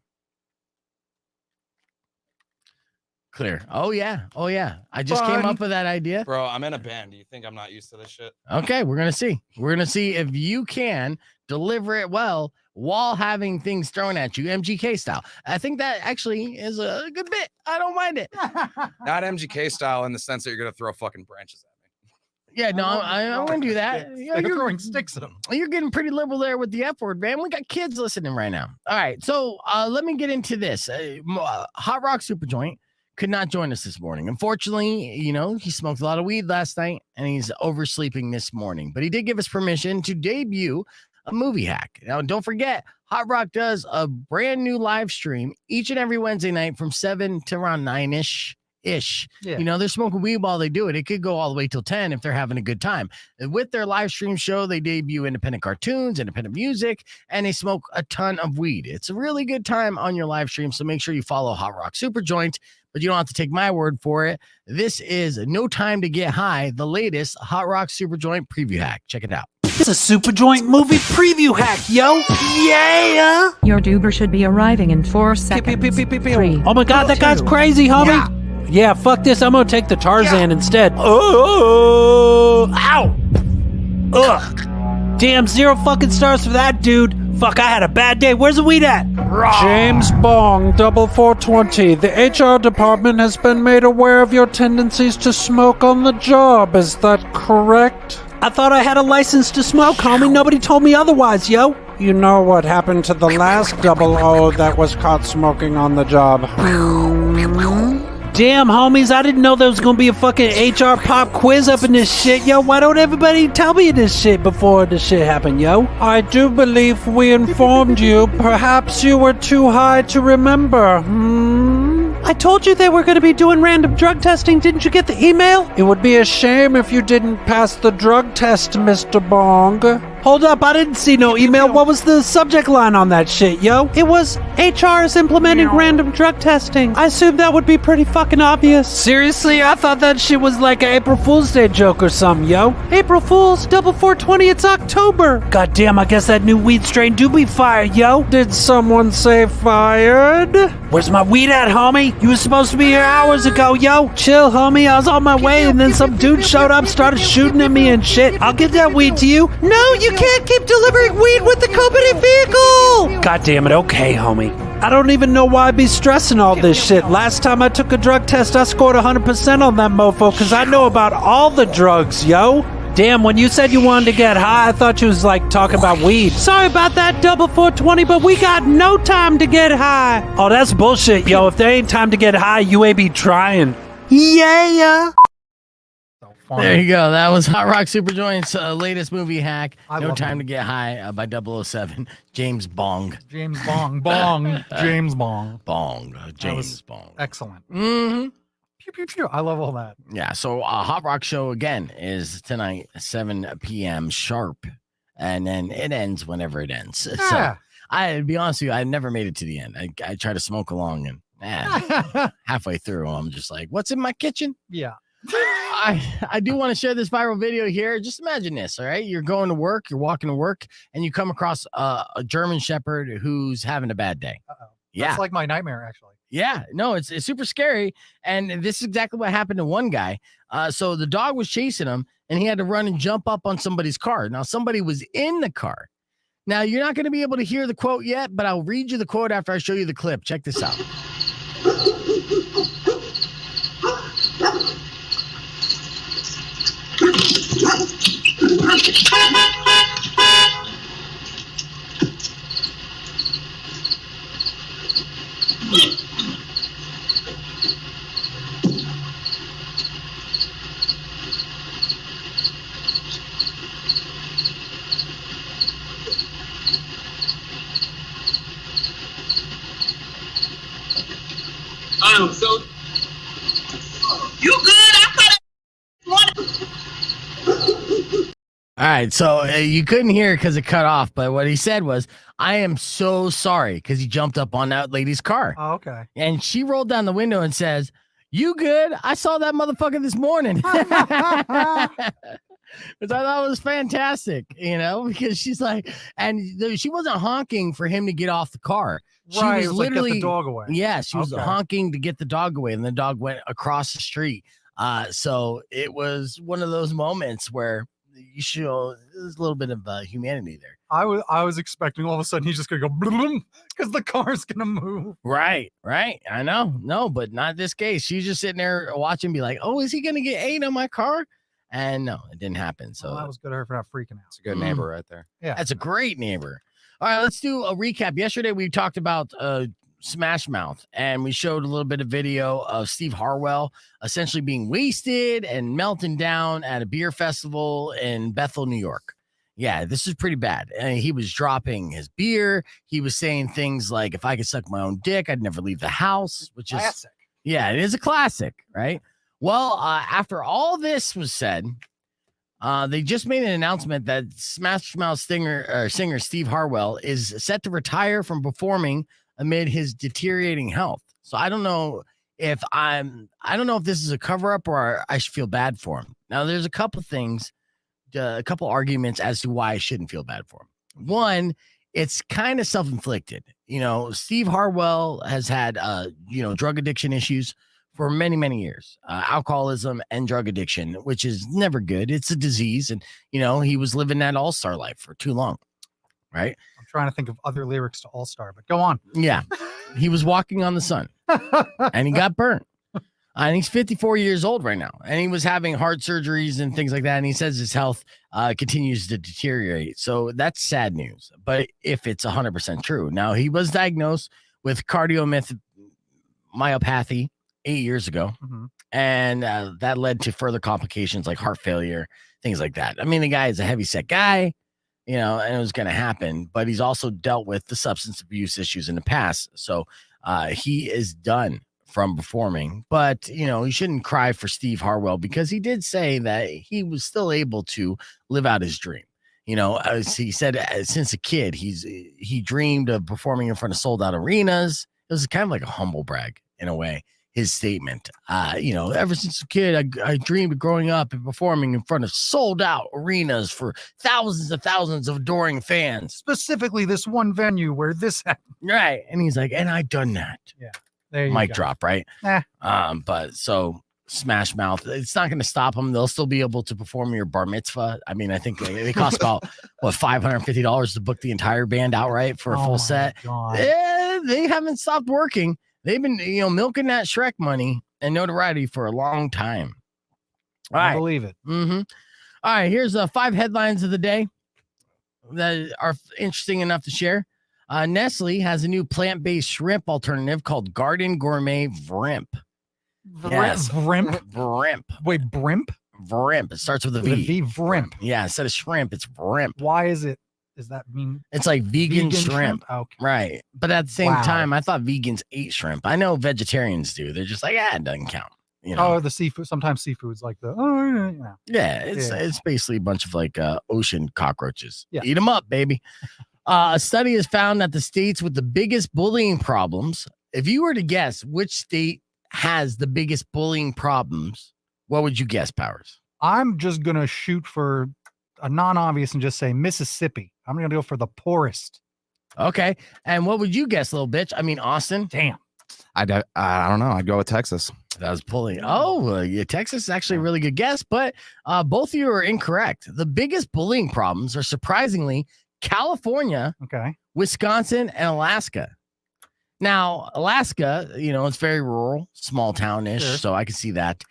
Clear. Oh, yeah. I just came up with that idea. Bro, I'm in a band. Do you think I'm not used to this shit? Okay, we're going to see. We're going to see if you can deliver it well while having things thrown at you, MGK style. I think that actually is a good bit. I don't mind it. Not MGK style in the sense that you're going to throw fucking branches at me. Yeah, no, I won't do that. You're throwing sticks at them. You're getting pretty liberal there with the F word, man. We got kids listening right now. All right, so let me get into this. Hot Rock Superjoint could not join us this morning. Unfortunately, you know, he smoked a lot of weed last night and he's oversleeping this morning. But he did give us permission to debut a movie hack. Now, don't forget, Hot Rock does a brand new live stream each and every Wednesday night from 7 to around 9-ish. Yeah. You know, they're smoking weed while they do it. It could go all the way till 10 if they're having a good time. And with their live stream show, they debut independent cartoons, independent music, and they smoke a ton of weed. It's a really good time on your live stream, so make sure you follow Hot Rock Superjoint, but you don't have to take my word for it. This is No Time to Get High, the latest Hot Rock Superjoint preview hack. Check it out. It's a Superjoint movie preview hack, yo! Yeah! Your Duber should be arriving in 4 seconds. 3. Oh my god, that guy's crazy, homie! Yeah, fuck this. I'm gonna take the Tarzan instead. Oh! Ow! Ugh! Damn, 0 fucking stars for that, dude. Fuck, I had a bad day. Where's the weed at? James Bong, 4420. The HR department has been made aware of your tendencies to smoke on the job. Is that correct? I thought I had a license to smoke, homie. Nobody told me otherwise, yo. You know what happened to the last 00 that was caught smoking on the job. Damn, homies, I didn't know there was gonna be a fucking HR pop quiz up in this shit, yo. Why don't everybody tell me this shit before this shit happened, yo? I do believe we informed you. Perhaps you were too high to remember. I told you they were gonna be doing random drug testing. Didn't you get the email? It would be a shame if you didn't pass the drug test, Mr. Bong. Hold up, I didn't see no email. What was the subject line on that shit, yo? It was HR is implementing random drug testing. I assumed that would be pretty fucking obvious. Seriously? I thought that shit was like an April Fool's Day joke or something, yo. April Fool's, 420, it's October. Goddamn, I guess that new weed strain do be fired, yo. Did someone say fired? Where's my weed at, homie? You were supposed to be here hours ago, yo. Chill, homie, I was on my way and then some dude showed up, started shooting at me and shit. I'll get that weed to you. No, you can't keep delivering weed with the company vehicle! God damn it, okay, homie. I don't even know why I be stressing all this shit. Last time I took a drug test, I scored 100% on that mofo, because I know about all the drugs, yo. Damn, when you said you wanted to get high, I thought you was like talking about weed. Sorry about that, 420, but we got no time to get high. Oh, that's bullshit, yo. If there ain't time to get high, you ain't be trying. Yeah. funny. There you go. That was Hot Rock Superjoint's latest movie hack. I No love Time him. to Get High by 007. James Bong. James Bong. Bong. James Bong. Bong. James was Bong. Excellent. Mm-hmm. Pew, pew, pew. I love all that. Yeah. So Hot Rock Show again is tonight, 7 p.m. sharp. And then it ends whenever it ends. So Yeah. to be honest with you, I never made it to the end. I try to smoke along and halfway through, I'm just like, what's in my kitchen? Yeah. I do want to share this viral video here. Just imagine this, all right? You're going to work, you're walking to work, and you come across a German Shepherd who's having a bad day. Uh-oh. Yeah. That's like my nightmare, actually. Yeah, no, it's super scary. And this is exactly what happened to one guy. So the dog was chasing him and he had to run and jump up on somebody's car. Now, somebody was in the car. Now, you're not going to be able to hear the quote yet, but I'll read you the quote after I show you the clip. Check this out. So you good? I All right, so you couldn't hear it because it cut off, but what he said was, I am so sorry, because he jumped up on that lady's car. Oh, okay. And she rolled down the window and says, you good? I saw that motherfucker this morning. Which I thought was fantastic, because she's like, and she wasn't honking for him to get off the car. She Right, was it was like, literally get the dog away. Yeah, she was Okay. honking to get the dog away, and the dog went across the street. So it was one of those moments where you show there's a little bit of humanity there. I was expecting all of a sudden he's just gonna go because the car's gonna move. Right. I know. No, but not this case. She's just sitting there watching, be like, oh, is he gonna get ate on my car? And no, it didn't happen. So Well, that was good of her for not freaking out. It's a good neighbor right there. Yeah. that's a great neighbor. All right, let's do a recap. Yesterday we talked about Smash Mouth, and we showed a little bit of video of Steve Harwell essentially being wasted and melting down at a beer festival in Bethel, New York. Yeah, this is pretty bad. And he was dropping his beer. He was saying things like, if I could suck my own dick, I'd never leave the house, which is Classic. Yeah, it is a classic, right? Well, after all this was said, they just made an announcement that Smash Mouth singer Steve Harwell is set to retire from performing amid his deteriorating health. So I don't know if this is a cover up or I should feel bad for him. Now, there's a couple things, a couple arguments as to why I shouldn't feel bad for him. One, it's kind of self-inflicted. Steve Harwell has had drug addiction issues for many, many years, alcoholism and drug addiction, which is never good. It's a disease. And, he was living that all-star life for too long, right? I'm trying to think of other lyrics to All Star, but go on. Yeah. He was walking on the sun and he got burnt. And he's 54 years old right now. And he was having heart surgeries and things like that. And he says his health continues to deteriorate. So that's sad news. But if it's 100% true. Now, he was diagnosed with cardiomyopathy 8 years ago. Mhm. And that led to further complications like heart failure, things like that. I mean, the guy is a heavy set guy, and it was going to happen, but he's also dealt with the substance abuse issues in the past. So he is done from performing, but he shouldn't cry for Steve Harwell because he did say that he was still able to live out his dream. As he said, since a kid, he dreamed of performing in front of sold out arenas. It was kind of like a humble brag in a way. His statement, ever since a kid, I dreamed of growing up and performing in front of sold out arenas for thousands of adoring fans. Specifically, this one venue where this happened. Right. And he's like, and I done that. Yeah. There you Mic go. drop, right? But so Smash Mouth, it's not going to stop them. They'll still be able to perform your bar mitzvah. I mean, I think they cost about $550 to book the entire band outright for a full set. God. They haven't stopped working. They've been, milking that Shrek money and notoriety for a long time. All I right. believe it. Mm-hmm. All right. Here's 5 headlines of the day that are interesting enough to share. Nestle has a new plant-based shrimp alternative called Garden Gourmet Vrimp. Yes. Brimp? Vrimp. Wait, Brimp? Vrimp. It starts with a V. Vrimp. Yeah, instead of shrimp, it's Vrimp. Why is it? Does that mean it's like vegan shrimp? Okay. Right. But at the same time, I thought vegans ate shrimp. I know vegetarians do. They're just like, it doesn't count. You know? Oh, the seafood. Sometimes seafood's like it's basically a bunch of like ocean cockroaches. Yeah. Eat them up, baby. A study has found that the states with the biggest bullying problems, if you were to guess which state has the biggest bullying problems, what would you guess, Powers? I'm just going to shoot for a non-obvious and just say Mississippi. I'm going to go for the poorest. Okay. And what would you guess, little bitch? I mean, Austin? Damn. I don't know. I'd go with Texas. That was bullying. Oh, yeah, Texas is actually a really good guess, but both of you are incorrect. The biggest bullying problems are surprisingly California, Wisconsin, and Alaska. Now, Alaska, it's very rural, small town-ish, so I can see that.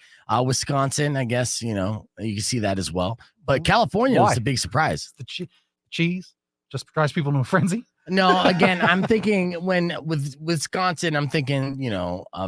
Wisconsin, I guess, you can see that as well. But California was a big surprise. The cheese just drives people into a frenzy. No, again, I'm thinking with Wisconsin, I'm thinking,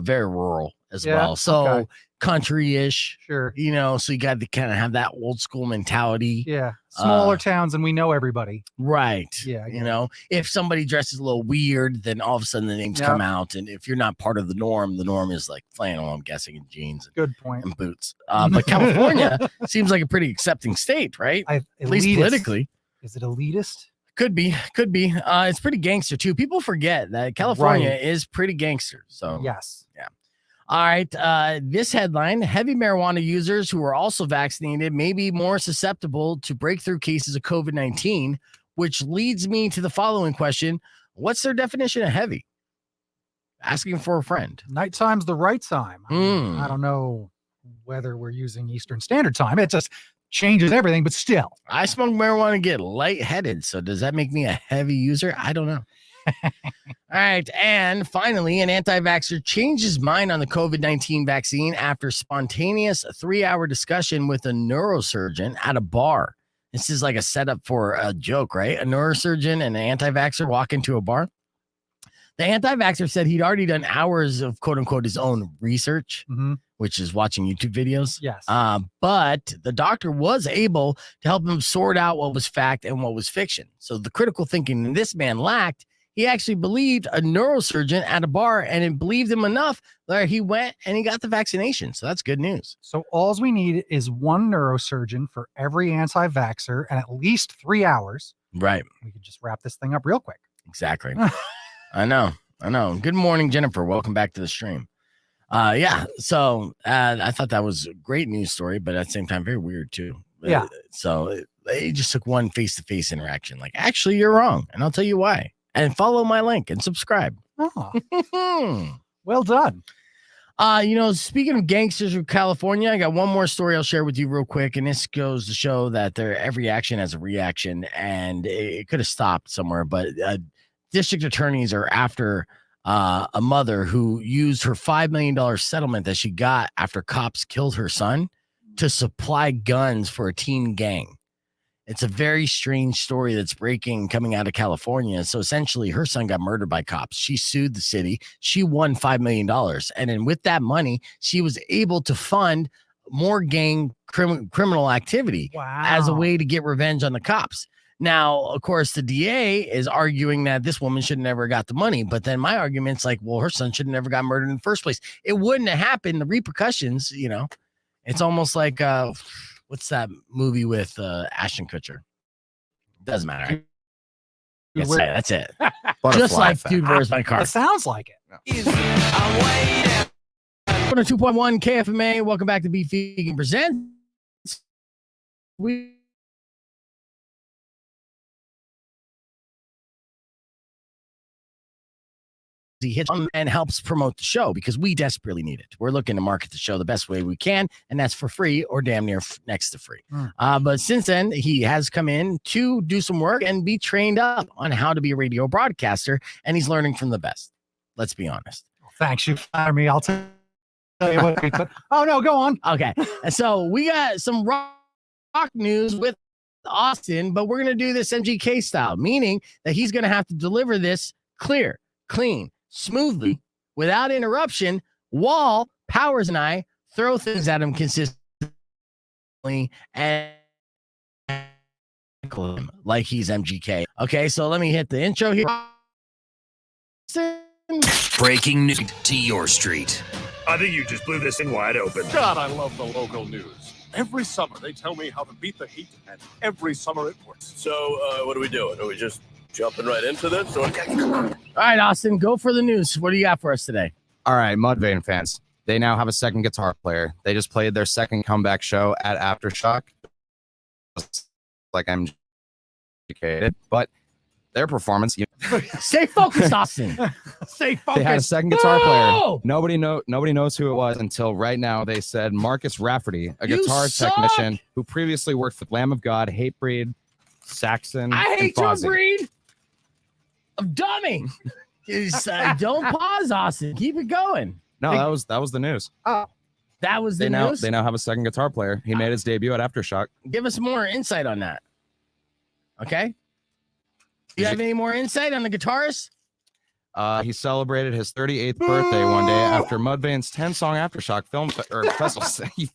very rural as well. So country-ish. Sure. So you got to kind of have that old school mentality. Yeah. Smaller towns and we know everybody. Right. Yeah. If somebody dresses a little weird, then all of a sudden the names come out. And if you're not part of the norm is like flannel, I'm guessing, and jeans. Good point. And boots. But California seems like a pretty accepting state, right? At least politically. Is it elitist? Could be. It's pretty gangster too. People forget that California is pretty gangster. So yes. Yeah. All right. This headline: heavy marijuana users who are also vaccinated may be more susceptible to breakthrough cases of COVID-19, which leads me to the following question: what's their definition of heavy? Asking for a friend. Nighttime's the right time. I don't know whether we're using Eastern Standard Time. It just changes everything, but still. I smoke marijuana and get lightheaded. So does that make me a heavy user? I don't know. All right. And finally, an anti-vaxxer changed his mind on the COVID-19 vaccine after spontaneous 3-hour discussion with a neurosurgeon at a bar. This is like a setup for a joke, right? A neurosurgeon and an anti-vaxxer walk into a bar. The anti-vaxxer said he'd already done hours of quote unquote his own research, which is watching YouTube videos. Yes. But the doctor was able to help him sort out what was fact and what was fiction. So the critical thinking this man lacked, he actually believed a neurosurgeon at a bar, and it believed him enough that he went and he got the vaccination. So that's good news. So all we need is one neurosurgeon for every anti-vaxxer and at least 3 hours. Right. We could just wrap this thing up real quick. Exactly. I know. Good morning, Jennifer. Welcome back to the stream. So I thought that was a great news story, but at the same time, very weird too. Yeah. So they just took one face-to-face interaction. Like, actually, you're wrong, and I'll tell you why. And follow my link and subscribe. Oh. Well done. Speaking of gangsters of California, I got one more story I'll share with you real quick. And this goes to show that every action has a reaction, and it could have stopped somewhere. But district attorneys are after a mother who used her $5 million settlement that she got after cops killed her son to supply guns for a teen gang. It's a very strange story that's coming out of California. So essentially, her son got murdered by cops. She sued the city. She won $5 million. And then with that money, she was able to fund more gang criminal activity as a way to get revenge on the cops. Now, of course, the DA is arguing that this woman should have never got the money. But then my argument's like, well, her son should have never got murdered in the first place. It wouldn't have happened. The repercussions, it's almost like what's that movie with Ashton Kutcher? Doesn't matter. That's it. Just like Dude, Where's My Car? It sounds like it. 102.1 KFMA. Welcome back to Beef Vegan Presents. He hits on and helps promote the show because we desperately need it. We're looking to market the show the best way we can, and that's for free or damn near next to free. But since then, he has come in to do some work and be trained up on how to be a radio broadcaster, and he's learning from the best. Let's be honest. Thanks. You flatter me. I'll tell you what. But, oh, no, go on. Okay. So we got some rock news with Austin, but we're going to do this MGK style, meaning that he's going to have to deliver this clear, clean, smoothly, without interruption, while Powers and I throw things at him consistently. and like he's MGK. Okay, so let me hit the intro here. Breaking news to your street. I think you just blew this thing wide open. God, I love the local news. Every summer they tell me how to beat the heat, and every summer it works. So, what are we doing? Are we just jumping right into this? Or... All right, Austin, go for the news. What do you got for us today? All right, Mudvayne fans. They now have a second guitar player. They just played their second comeback show at Aftershock. Like I'm educated, but their performance. Stay focused, Austin. Stay focused. They had a second guitar player. Nobody knows who it was until right now. They said Marcus Rafferty, a guitar technician who previously worked with Lamb of God, Hatebreed, Saxon. I hate and your Fozzy. breed of dummy. Don't pause, Austin. Keep it going. No, that was the news. That was the news. news. They now have a second guitar player. He made his debut at Aftershock. Give us more insight on that. Okay. Do you have any more insight on the guitarist? He celebrated his 38th birthday one day after Mudvayne's 10-song Aftershock film festival. You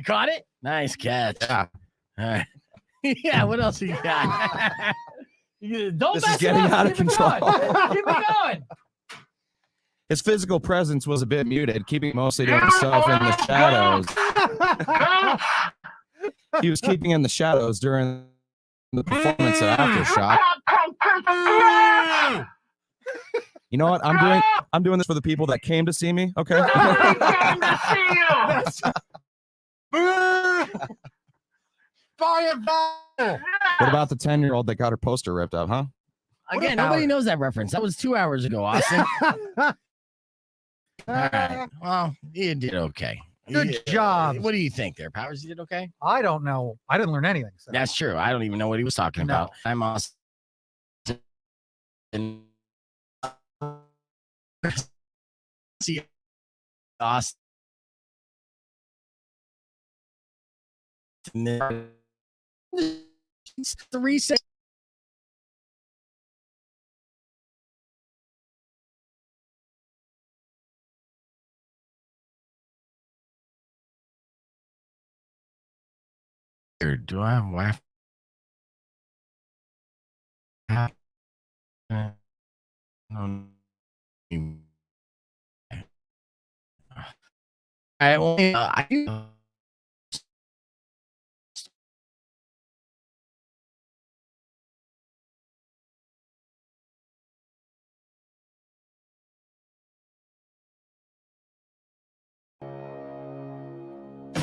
caught it? Nice catch. Yeah. All right. Yeah, what else you got? Don't This mess is getting it up. out of Keep control. It going. Keep it going. His physical presence was a bit muted, keeping mostly to himself in the shadows. He was keeping in the shadows during the performance at Aftershock. You know what? I'm doing this for the people that came to see me. Okay. What about the 10-year-old that got her poster ripped up, huh? Again, nobody knows that reference. That was 2 hours ago, Austin. All right. Well, you did okay. Good job. What do you think there, Powers? You did okay? I don't know. I didn't learn anything. So. That's true. I don't even know what he was talking about. I'm Austin. See Austin. 3 seconds. Do I have Wi-Fi? I do.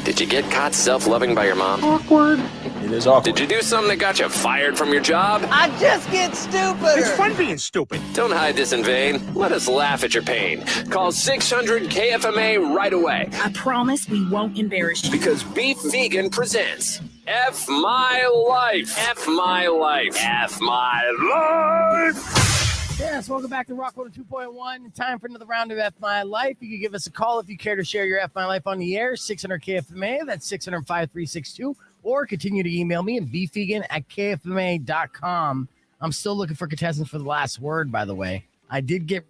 Did you get caught self-loving by your mom? Awkward. It is awkward. Did you do something that got you fired from your job? I just get stupider. It's fun being stupid. Don't hide this in vain. Let us laugh at your pain. Call 600-KFMA right away. I promise we won't embarrass you. Because Beef Vegan presents F My Life. F My Life. F My Life. Yes, welcome back to Rock 2.1. Time for another round of F My Life. You can give us a call if you care to share your F My Life on the air, 600-KFMA, that's 600-5362, or continue to email me at beefvegan@kfma.com. I'm still looking for contestants for the last word, by the way. I did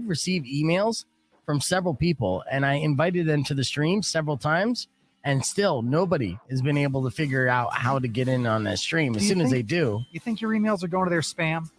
receive emails from several people, and I invited them to the stream several times, and still nobody has been able to figure out how to get in on that stream. As soon as they do. You think your emails are going to their spam?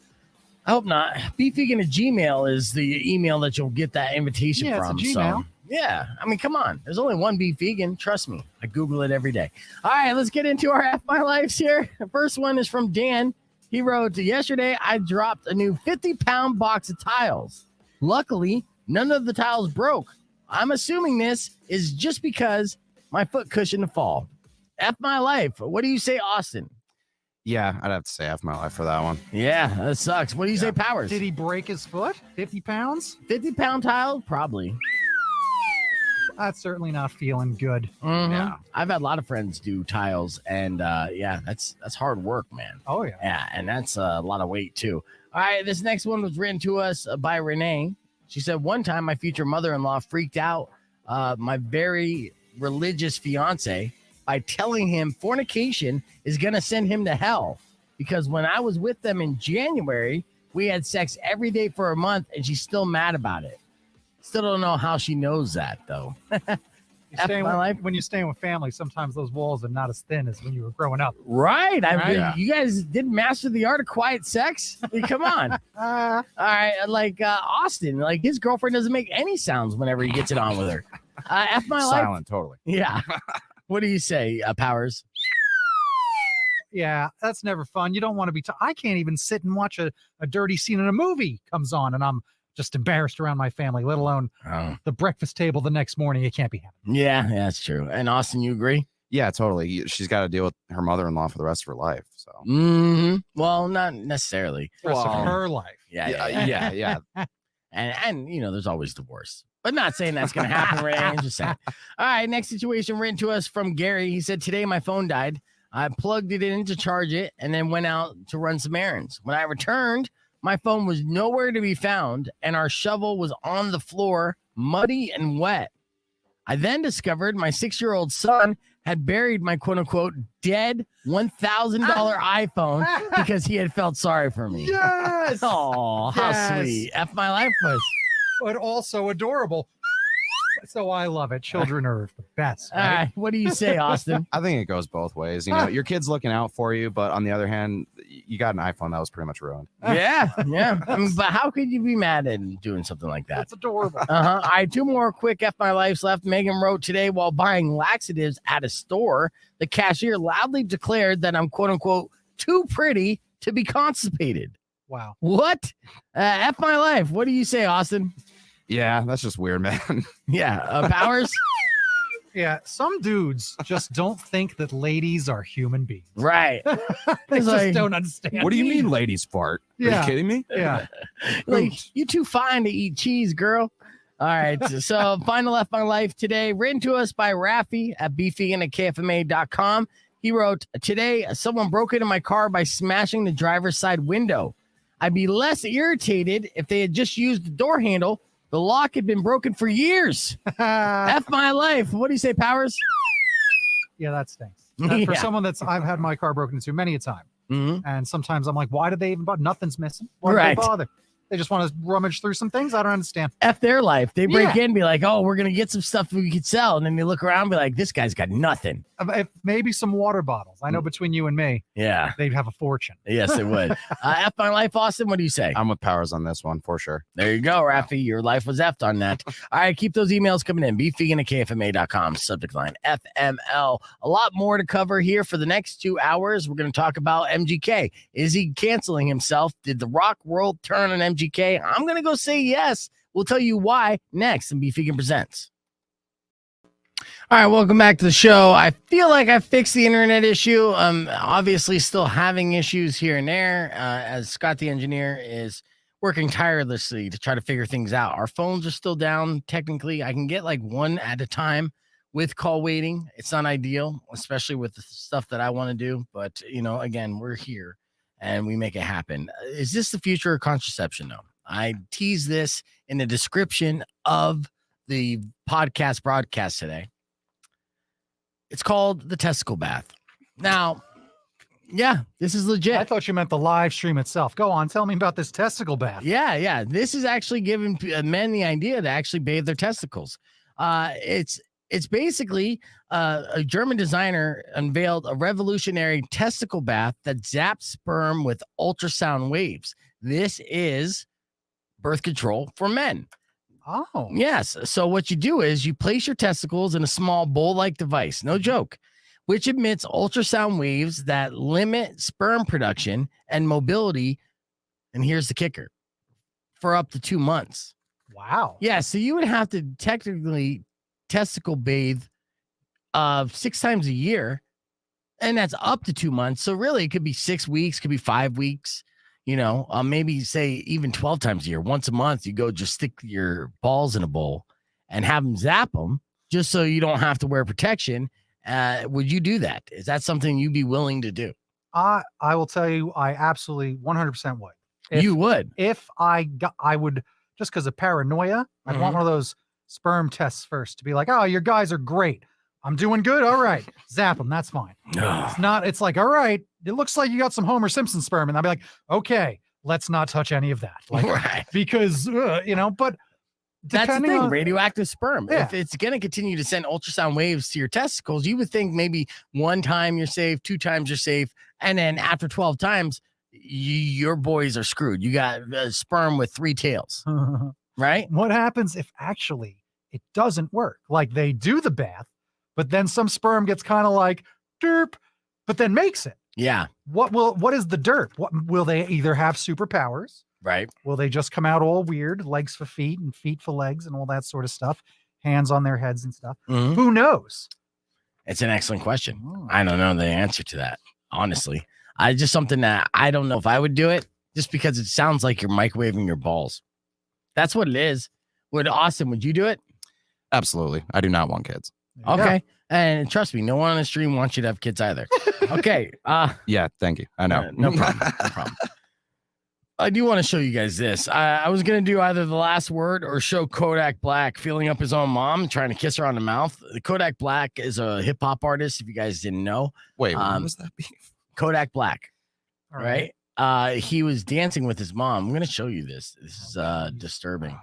I hope not. Beefvegan at Gmail is the email that you'll get that invitation from. It's a Gmail. So, yeah. I mean, come on. There's only one Beef Vegan. Trust me. I Google it every day. All right, let's get into our F My Lives here. The first one is from Dan. He wrote, yesterday I dropped a new 50-pound box of tiles. Luckily, none of the tiles broke. I'm assuming this is just because my foot cushioned the fall. F My Life. What do you say, Austin? Yeah, I'd have to say F My Life for that one. Yeah, that sucks. What do you say, Powers? Did he break his foot? 50 pounds? 50-pound tile? Probably. That's certainly not feeling good. Mm-hmm. Yeah. I've had a lot of friends do tiles, and yeah, that's hard work, man. Oh, yeah. Yeah, and that's a lot of weight, too. All right, this next one was written to us by Renee. She said, one time my future mother-in-law freaked out my very religious fiance by telling him fornication is going to send him to hell, because when I was with them in January, we had sex every day for a month, and she's still mad about it. Still don't know how she knows that, though. When you're staying with family, sometimes those walls are not as thin as when you were growing up. Right. Right? You guys didn't master the art of quiet sex? I mean, come on. All right. Like Austin, like his girlfriend doesn't make any sounds whenever he gets it on with her. F my life. Silent, totally. Yeah. What do you say, Powers? Yeah, that's never fun. You don't want to be. I can't even sit and watch a dirty scene in a movie comes on, and I'm just embarrassed around my family, let alone the breakfast table the next morning. It can't be happening. Yeah, that's true. And Austin, you agree? Yeah, totally. She's got to deal with her mother-in-law for the rest of her life. So, well, not necessarily. The rest of her life. Yeah. And you know, there's always divorce. But not saying that's going to happen, Ray. I'm just saying. All right, next situation written to us from Gary. He said, today my phone died. I plugged it in to charge it and then went out to run some errands. When I returned, my phone was nowhere to be found and our shovel was on the floor, muddy and wet. I then discovered my 6-year-old son had buried my quote-unquote dead $1,000 iPhone because he had felt sorry for me. Yes! Oh, how Yes. sweet. F my life was. But also adorable. So I love it. Children are the best. All right. What do you say, Austin? I think it goes both ways. You know, your kid's looking out for you, but on the other hand, you got an iPhone that was pretty much ruined. Yeah. I mean, but how could you be mad at doing something like that? That's adorable. All right, 2 more quick F My Life's left. Megan wrote, today while buying laxatives at a store, the cashier loudly declared that I'm quote unquote too pretty to be constipated. Wow. What? F My Life. What do you say, Austin? Yeah, that's just weird, man. Yeah. Powers? Yeah, some dudes just don't think that ladies are human beings. Right. They just like, don't understand. What do you mean ladies fart? Are Yeah. you kidding me? Yeah. Like, you too fine to eat cheese, girl. All right. So final F My Life today, written to us by Rafi at beefvegan@kfma.com. He wrote, today, someone broke into my car by smashing the driver's side window. I'd be less irritated if they had just used the door handle. The lock had been broken for years. F My Life. What do you say, Powers? Yeah, that stinks. For Yeah. someone I've had my car broken into many a time. Mm-hmm. And sometimes I'm like, why did they even bother? Nothing's missing. Why did Right. they bother? They just want to rummage through some things. I don't understand. F their life. They break Yeah. in and be like, oh, we're going to get some stuff we could sell. And then they look around and be like, this guy's got nothing. If maybe some water bottles. I know between you and me, Yeah. they'd have a fortune. Yes, it would. F My Life, Austin. What do you say? I'm with Powers on this one for sure. There you go, Rafi. Your life was effed on that. All right, keep those emails coming in. beefvegan@kfma.com. Subject line FML. A lot more to cover here for the next 2 hours. We're going to talk about MGK. Is he canceling himself? Did the rock world turn on MGK? I'm going to go say yes. We'll tell you why next in Beef Vegan Presents. All right, welcome back to the show. I feel like I fixed the internet issue. Obviously still having issues here and there as Scott the engineer is working tirelessly to try to figure things out. Our phones are still down. Technically, I can get like one at a time with call waiting. It's not ideal, especially with the stuff that I want to do. But, you know, again, we're here and we make it happen. Is this the future of contraception? No. I tease this in the description of the podcast broadcast today. It's called the Testicle Bath. Now, yeah, this is legit. I thought you meant the live stream itself. Go on, tell me about this testicle bath. Yeah. This is actually giving men the idea to actually bathe their testicles. It's basically a German designer unveiled a revolutionary testicle bath that zaps sperm with ultrasound waves. This is birth control for men. Oh. Yes. So what you do is you place your testicles in a small bowl-like device, no joke, which emits ultrasound waves that limit sperm production and mobility. And here's the kicker, for up to 2 months. Wow. Yeah. So you would have to technically testicle bathe 6 times a year, and that's up to 2 months. So really it could be 6 weeks, could be 5 weeks. You know, maybe say even 12 times a year. Once a month, you go just stick your balls in a bowl and have them zap them just so you don't have to wear protection. Would you do that? Is that something you'd be willing to do? I will tell you, I absolutely 100% would. You would? If I would, just because of paranoia, I'd want one of those sperm tests first to be like, oh, your guys are great. I'm doing good. All right. Zap them. That's fine. It's like, all right, it looks like you got some Homer Simpson sperm. And I'll be like, okay, let's not touch any of that. Like, right. Because, but That's the Depending thing, on- radioactive sperm. Yeah. If it's going to continue to send ultrasound waves to your testicles, you would think maybe 1 time you're safe, 2 times you're safe, and then after 12 times, your boys are screwed. You got sperm with 3 tails, right? What happens if actually it doesn't work? Like they do the bath, but then some sperm gets kind of like derp, but then makes it. Yeah. What is the derp? What will they either have superpowers? Right. Will they just come out all weird, legs for feet and feet for legs and all that sort of stuff, hands on their heads and stuff? Mhm. Who knows? It's an excellent question. I don't know the answer to that, honestly. I just something that I don't know if I would do it just because it sounds like you're microwaving your balls. That's what it is. Austin, would you do it? Absolutely. I do not want kids. Okay. And trust me, no one on the stream wants you to have kids either. Okay. Yeah, thank you. I know. No problem. No problem. I do want to show you guys this. I was going to do either the last word or show Kodak Black feeling up his own mom, trying to kiss her on the mouth. Kodak Black is a hip hop artist, if you guys didn't know. Wait, what was that beef? Kodak Black. All right? He was dancing with his mom. I'm going to show you this. This is disturbing,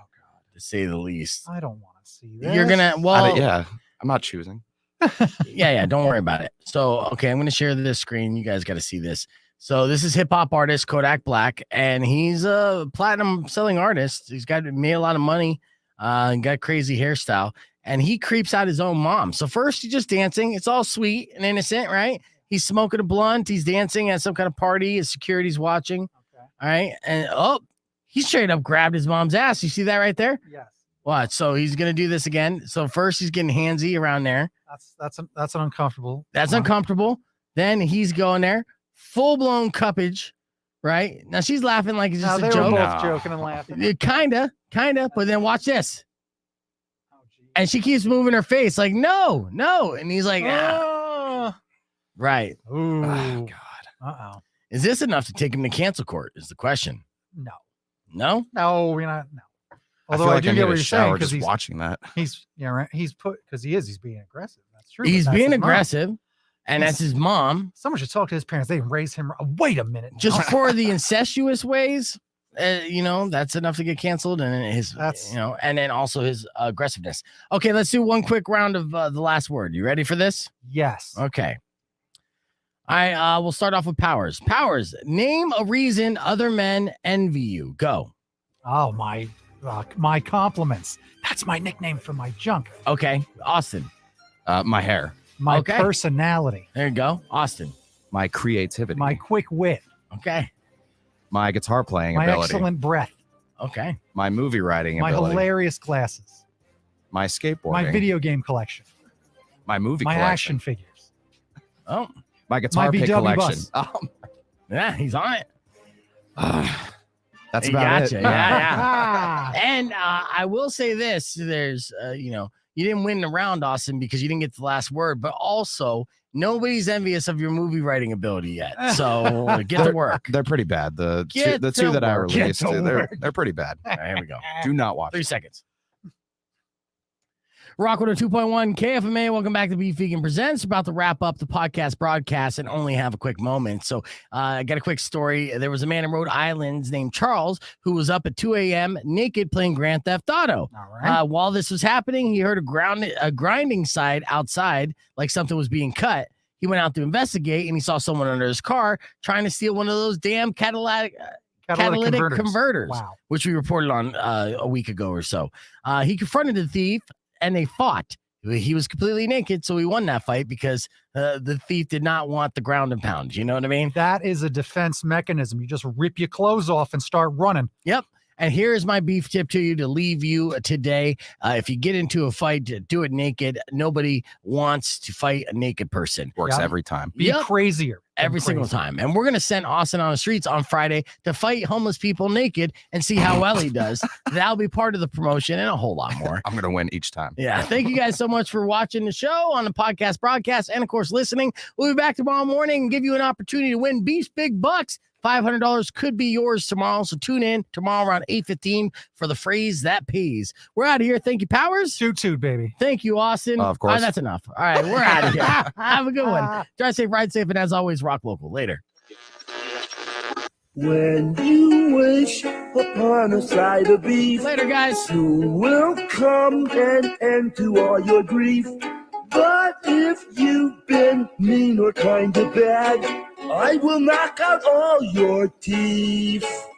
to say the least. I don't want to see this. You're going to, yeah, I'm not choosing. yeah, don't worry about it. So, okay, I'm going to share this screen. You guys got to see this. So this is hip hop artist Kodak Black, and he's a platinum selling artist. He's made a lot of money, got crazy hairstyle, and he creeps out his own mom. So first he's just dancing. It's all sweet and innocent, right? He's smoking a blunt. He's dancing at some kind of party. His security's watching. Okay. All right. And he straight up grabbed his mom's ass. You see that right there? Yes. Watch. So he's gonna do this again. So first he's getting handsy around there. That's an uncomfortable. That's uncomfortable. Then he's going there. Full blown cuppage, right? Now she's laughing like it's just a they joke. were both joking and laughing. Kinda. But then watch this. And she keeps moving her face like, no. And he's like, right. Ooh. Oh, God. Uh-oh. Is this enough to take him to cancel court? Is the question. No. No? No, we're not. No. Although I do get what you're saying because he's watching that. He's right. He's being aggressive. That's true. He's being aggressive. And that's his mom. Someone should talk to his parents. They didn't raise him. Wait a minute. Just for the incestuous ways, that's enough to get canceled. And and then also his aggressiveness. Okay, let's do one quick round of the last word. You ready for this? Yes. Okay. I will start off with Powers. Powers, name a reason other men envy you. Go. Oh, my compliments. That's my nickname for my junk. Okay. Austin. My hair. My personality. There you go. Austin. My creativity. My quick wit. Okay. My guitar playing my ability. Excellent breath. Okay. My movie writing my ability. Hilarious glasses. My skateboarding. My video game collection. My movie my collection. action figures. Oh. My guitar pick collection. Yeah, he's on it. That's about it. Yeah. And I will say this: there's, you didn't win the round, Austin, because you didn't get the last word, but also nobody's envious of your movie writing ability yet. So get to work. They're pretty bad. The two that I released, they're pretty bad. All right, here we go. Do not watch. 3 seconds. Rockwood 2.1 KFMA. Welcome back to Beef Vegan Presents. About to wrap up the podcast broadcast and only have a quick moment. So I got a quick story. There was a man in Rhode Island named Charles who was up at 2 a.m. naked playing Grand Theft Auto. All right. While this was happening, he heard a grinding sound outside, like something was being cut. He went out to investigate and he saw someone under his car trying to steal one of those damn catalytic converters, wow. which we reported on a week ago or so. He confronted the thief and they fought. He was completely naked, so he won that fight because the thief did not want the ground and pound. You know what I mean? That is a defense mechanism. You just rip your clothes off and start running. Yep. And here's my beef tip to you to leave you today. If you get into a fight, do it naked. Nobody wants to fight a naked person. Works every time. Be crazier. Every single time. And we're going to send Austin on the streets on Friday to fight homeless people naked and see how well he does. That'll be part of the promotion and a whole lot more. I'm going to win each time. Yeah. Thank you guys so much for watching the show on the podcast broadcast and, of course, listening. We'll be back tomorrow morning and give you an opportunity to win Beef's Big Bucks. $500 could be yours tomorrow. So tune in tomorrow around 8:15 for the phrase that pays. We're out of here. Thank you, Powers. Toot, baby. Thank you, Austin. Of course. All right, that's enough. All right, we're out of here. Have a good one. Drive safe, ride safe, and as always, rock local. Later. When you wish upon a side of beef, later, guys. Soon will come an end to all your grief. But if you've been mean or kind of bad, I will knock out all your teeth.